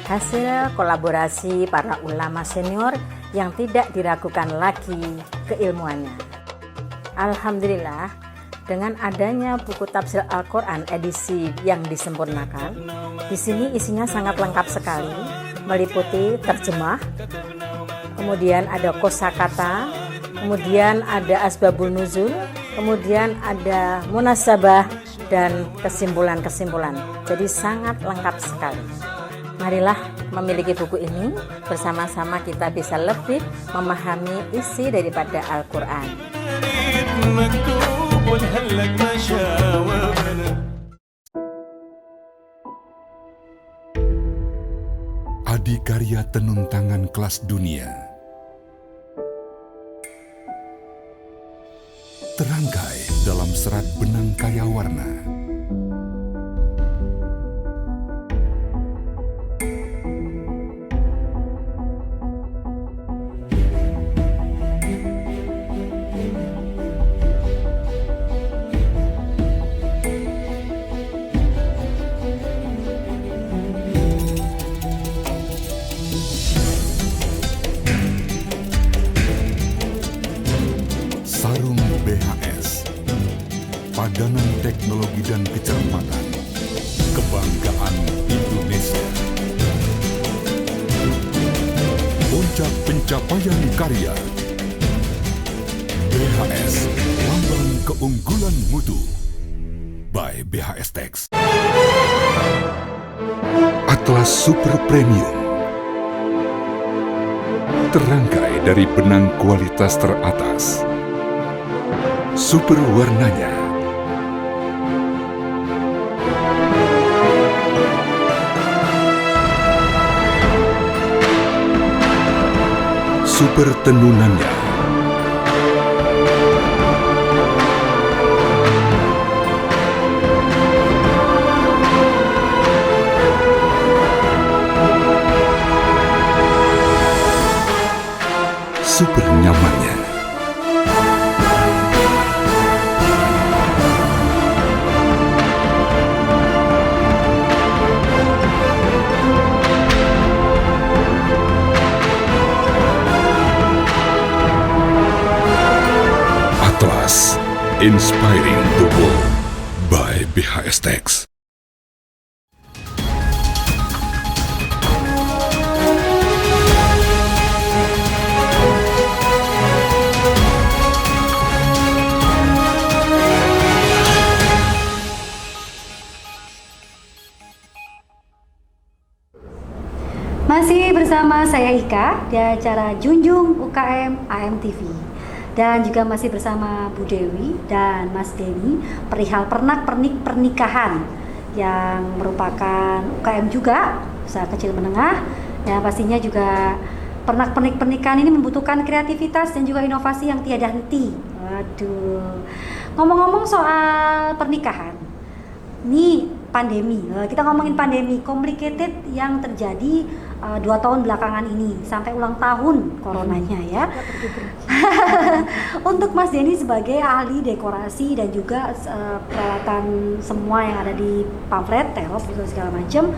hasil kolaborasi para ulama senior yang tidak diragukan lagi keilmuannya. Alhamdulillah, dengan adanya buku Tafsir Al-Quran edisi yang disempurnakan, di sini isinya sangat lengkap sekali, meliputi terjemah, kemudian ada kosakata, kemudian ada asbabun nuzul, kemudian ada munasabah dan kesimpulan-kesimpulan. Jadi sangat lengkap sekali. Marilah memiliki buku ini, bersama-sama kita bisa lebih memahami isi daripada Al-Quran. Adikarya tenun tangan kelas dunia. Terangkai dalam serat benang kaya warna. Sarung BHS, padanan teknologi dan kecermatan, kebanggaan Indonesia. Puncak pencapaian karya, BHS, lambang keunggulan mutu, by BHS Tex. Atlas Super Premium, terangkai dari benang kualitas teratas. Super warnanya, super tenunannya, super nyamannya. Atlas, inspiring the world, by BHS Tex. Masih bersama saya Ika di acara Junjung UKM AMTV, dan juga masih bersama Bu Dewi dan Mas Denny perihal pernak-pernik pernikahan yang merupakan UKM juga, usaha kecil menengah, ya pastinya juga pernak-pernik pernikahan ini membutuhkan kreativitas dan juga inovasi yang tiada henti. Waduh, ngomong-ngomong soal pernikahan, ini pandemi, kita ngomongin pandemi complicated yang terjadi 2 tahun belakangan ini sampai ulang tahun coronanya ya. Untuk Mas Denny sebagai ahli dekorasi dan juga peralatan semua yang ada di pamflet, terop gitu segala macam,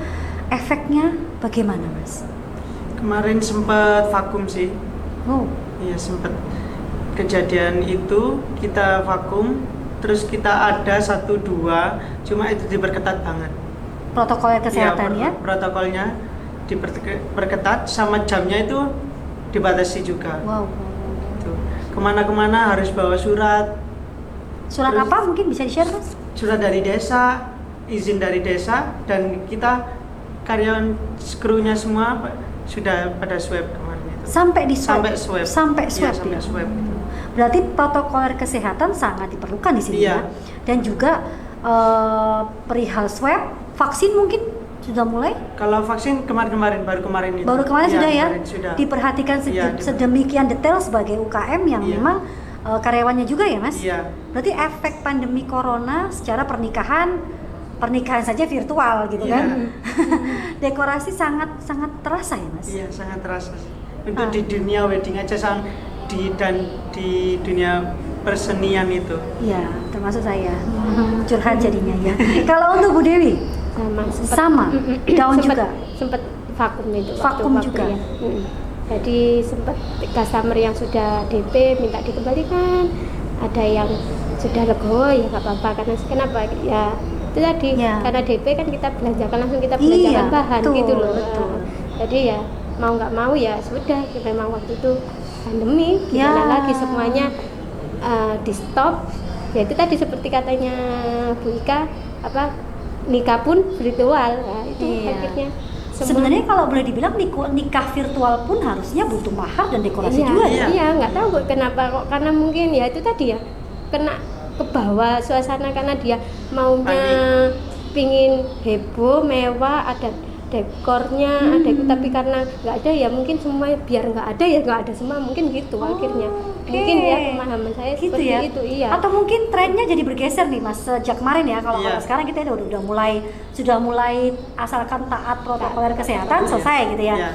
efeknya bagaimana Mas? Kemarin sempat vakum sih. Oh, Iya, sempat kejadian itu kita vakum, terus kita ada 1-2, cuma itu diperketat banget. protokol kesehatan ya? Protokolnya diperketat, sama jamnya itu dibatasi juga. Wow. Tuh. Kemana-kemana harus bawa surat. Surat Terus, apa mungkin bisa di-share Mas? Surat dari desa, izin dari desa, dan kita karyawan krunya semua sudah pada swab kemarin itu. Sampai di swab? Sampai swab. Sampai swab, Iya, sampai ya? swab. Berarti protokol kesehatan sangat diperlukan di sini Iya. ya. Dan juga perihal swab, vaksin mungkin sudah mulai? Kalau vaksin baru kemarin itu. Baru kemarin Iya, sudah ya? kemarin sudah. Diperhatikan Iya, sedemikian detail sebagai UKM yang Iya. memang karyawannya juga ya Mas? Iya. Berarti efek pandemi corona secara pernikahan saja virtual gitu Iya. kan? Dekorasi sangat terasa ya Mas? Iya, sangat terasa. Untuk di dunia wedding aja di dunia persenian itu. Iya, termasuk saya. Curhat jadinya ya. Kalau untuk Bu Dewi? Sama, down juga? Sempet vakum itu. Vakum waktu juga? ya. Jadi sempat customer yang sudah DP minta dikembalikan, ada yang sudah legowo ya nggak apa-apa, karena kenapa ya itu tadi Ya. karena DP kan kita belanjakan langsung, kita belanjakan bahan betul, gitu loh. betul. Jadi ya mau nggak mau ya sudah, memang waktu itu pandemi gimana Ya. lagi, semuanya di stop. Ya itu tadi seperti katanya Bu Ika, nikah pun virtual. Nah, itu Iya. akhirnya Sebenarnya kalau boleh dibilang nikah virtual pun harusnya butuh mahar dan dekorasi juga ya? Iya, nggak tahu kenapa kok, karena mungkin ya itu tadi ya, kena ke bawah suasana karena dia maunya pingin heboh, mewah, ada dekornya, ada itu, tapi karena nggak ada ya mungkin semua biar nggak ada ya nggak ada semua, mungkin gitu akhirnya. Mungkin ya pemahaman saya gitu seperti ya? itu, iya. Atau mungkin trennya jadi bergeser nih Mas sejak kemarin ya, kalau sekarang kita sudah mulai asalkan taat protokol kesehatan selesai gitu ya.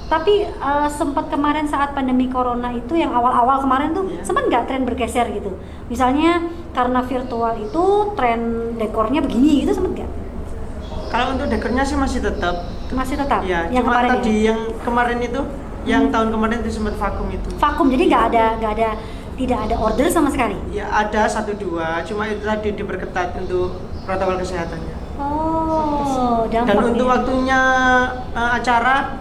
Tapi sempat kemarin saat pandemi corona itu yang awal-awal kemarin tuh sempat nggak tren bergeser gitu. Misalnya karena virtual itu tren dekornya begini gitu, sempat nggak? Kalau untuk dekornya sih masih tetap. Ya, yang cuma kemarin tadi ya? yang kemarin itu, yang tahun kemarin itu sempat vakum itu. Vakum, jadi tidak ada order sama sekali? Ya ada 1-2, cuma itu tadi diperketat untuk protokol kesehatannya. Dan untuk waktunya acara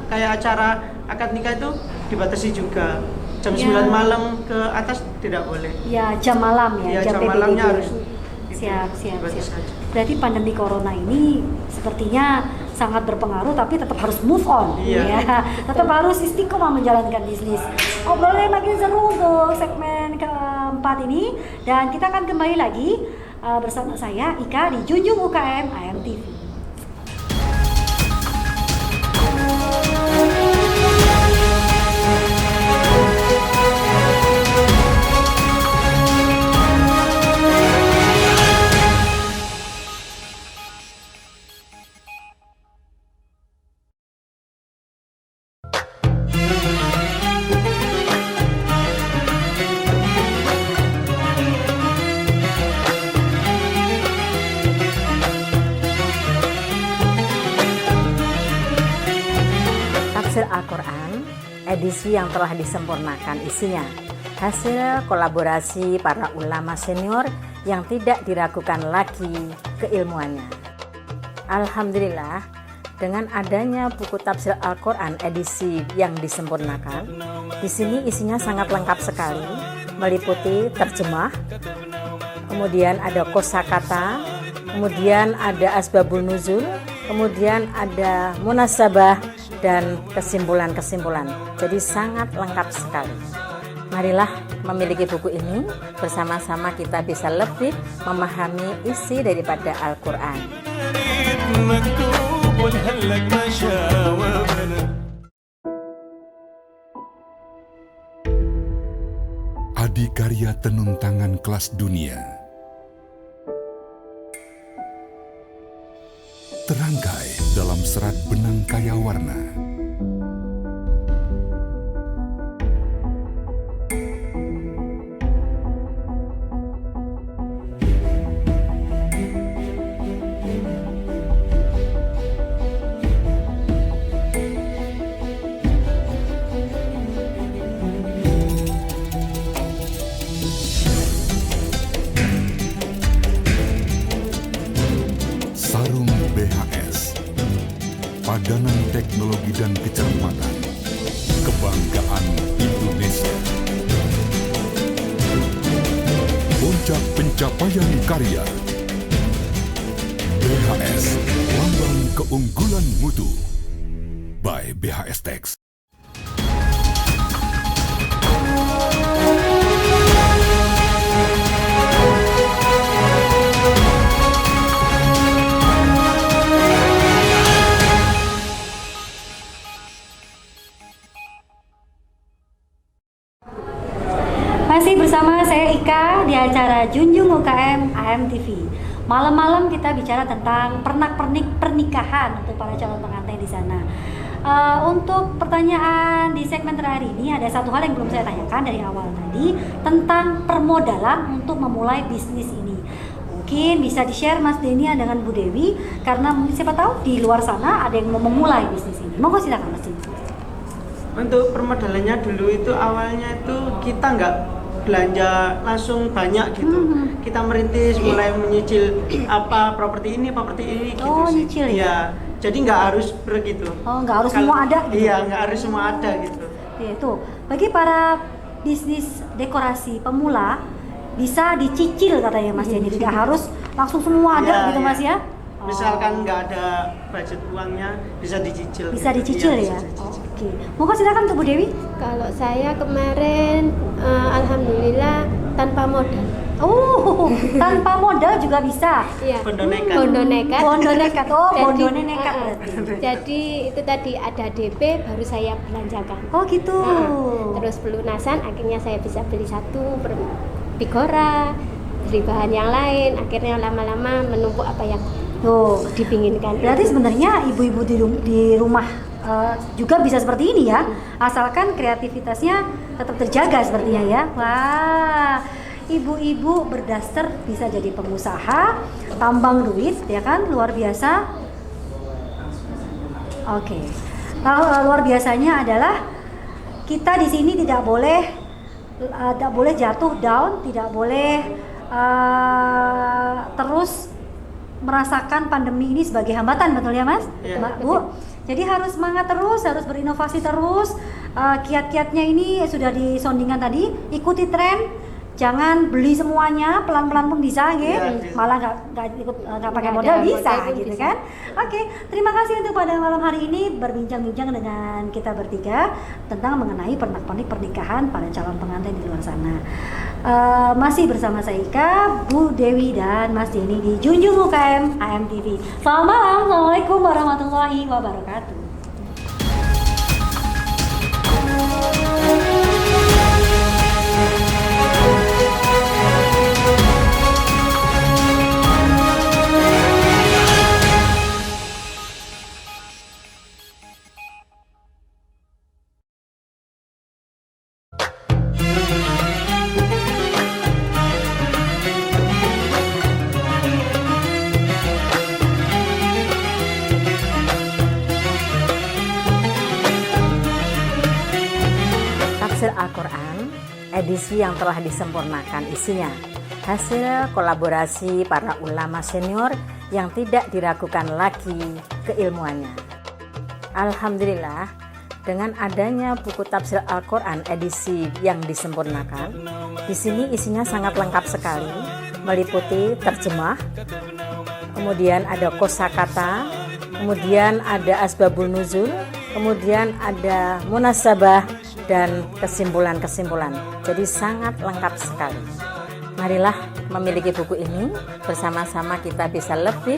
akad nikah itu dibatasi juga. Jam 9 malam ke atas tidak boleh. Ya, jam malam ya, jam malamnya harus siap. Berarti pandemi corona ini sepertinya sangat berpengaruh, tapi tetap harus move on ya. Tetap harus istiqomah menjalankan bisnis. Obrolannya makin seru untuk segmen keempat ini, dan kita akan kembali lagi bersama saya Ika di Junjung UKM AM TV. Al-Quran, edisi yang telah disempurnakan isinya, hasil kolaborasi para ulama senior yang tidak diragukan lagi keilmuannya. Alhamdulillah, dengan adanya buku tafsir Al-Quran edisi yang disempurnakan, di sini isinya sangat lengkap sekali, meliputi terjemah, kemudian ada kosakata, kemudian ada asbabun nuzul, kemudian ada munasabah, dan kesimpulan-kesimpulan. Jadi sangat lengkap sekali. Marilah memiliki buku ini, bersama-sama kita bisa lebih memahami isi daripada Al-Quran. Adikarya tenun tangan kelas dunia. Terangkai dalam serat benang kaya warna. Sarung BHS, padanan teknologi dan kecermatan, kebanggaan Indonesia. Puncak pencapaian karya, BHS, lambang keunggulan mutu, by BHS Tex. Masih bersama saya Ika di acara Junjung UKM AM TV. Malam-malam kita bicara tentang pernak-pernik pernikahan untuk para calon pengantin di sana. Untuk pertanyaan di segmen terakhir ini ada satu hal yang belum saya tanyakan dari awal tadi tentang permodalan untuk memulai bisnis ini. Mungkin bisa di-share Mas Denny dengan Bu Dewi, karena siapa tahu di luar sana ada yang mau memulai bisnis ini. Monggo silakan Mas Denny. Untuk permodalannya dulu itu awalnya itu kita nggak belanja langsung banyak gitu. Kita merintis, mulai menyicil properti ini gitu sih. Nyicil ya? Jadi nggak harus begitu. Nggak harus semua ada gitu? Iya, nggak harus semua ada gitu. Ya, itu bagi para bisnis dekorasi pemula bisa dicicil katanya Mas Denny, tidak harus langsung semua ada gitu Mas ya? Misalkan nggak ada budget uangnya, bisa dicicil. Bisa gitu. dicicil Iya, ya? bisa dicicil. Oke. Monggo silakan untuk Bu Dewi. Kalau saya kemarin alhamdulillah tanpa modal. Oh, tanpa modal juga bisa. Iya. Bondo nekat. Bondo nekat. Bondo nekat. Oh, Jadi, bondone nekat berarti. Jadi itu tadi ada DP baru saya belanjakan. Oh, gitu. Terus pelunasan akhirnya saya bisa beli satu Bigora, beli bahan yang lain, akhirnya lama-lama menumpuk apa yang Tuh. dipinginkan. Berarti sebenarnya ibu-ibu di rumah juga bisa seperti ini ya, asalkan kreativitasnya tetap terjaga sepertinya ya. Wah, ibu-ibu berdaster bisa jadi pengusaha, tambang duit ya kan, luar biasa. Oke, luar biasanya adalah kita di sini tidak boleh jatuh down, tidak boleh terus merasakan pandemi ini sebagai hambatan, betul ya Mas? Iya. Mbak, Bu. Jadi harus semangat terus, harus berinovasi terus. Kiat-kiatnya ini sudah disondingkan tadi, ikuti tren, jangan beli semuanya, pelan-pelan pun bisa, Iya, gitu. Malah nggak pakai Nggak modal ada bisa, modal pun gitu bisa. kan? Oke, terima kasih untuk pada malam hari ini berbincang-bincang dengan kita bertiga tentang mengenai pernak-pernik pernikahan para calon pengantin di luar sana. Masih bersama saya Ika, Bu Dewi dan Mas Denny di Junjung UKM AMTV. Selamat malam, Assalamualaikum warahmatullahi wabarakatuh. Tafsir Al-Quran, edisi yang telah disempurnakan isinya, hasil kolaborasi para ulama senior yang tidak diragukan lagi keilmuannya. Alhamdulillah, dengan adanya buku Tafsir Al-Quran edisi yang disempurnakan, di sini isinya sangat lengkap sekali, meliputi terjemah, kemudian ada kosakata, kemudian ada asbabun nuzul, kemudian ada munasabah dan kesimpulan-kesimpulan. Jadi sangat lengkap sekali. Marilah memiliki buku ini, bersama-sama kita bisa lebih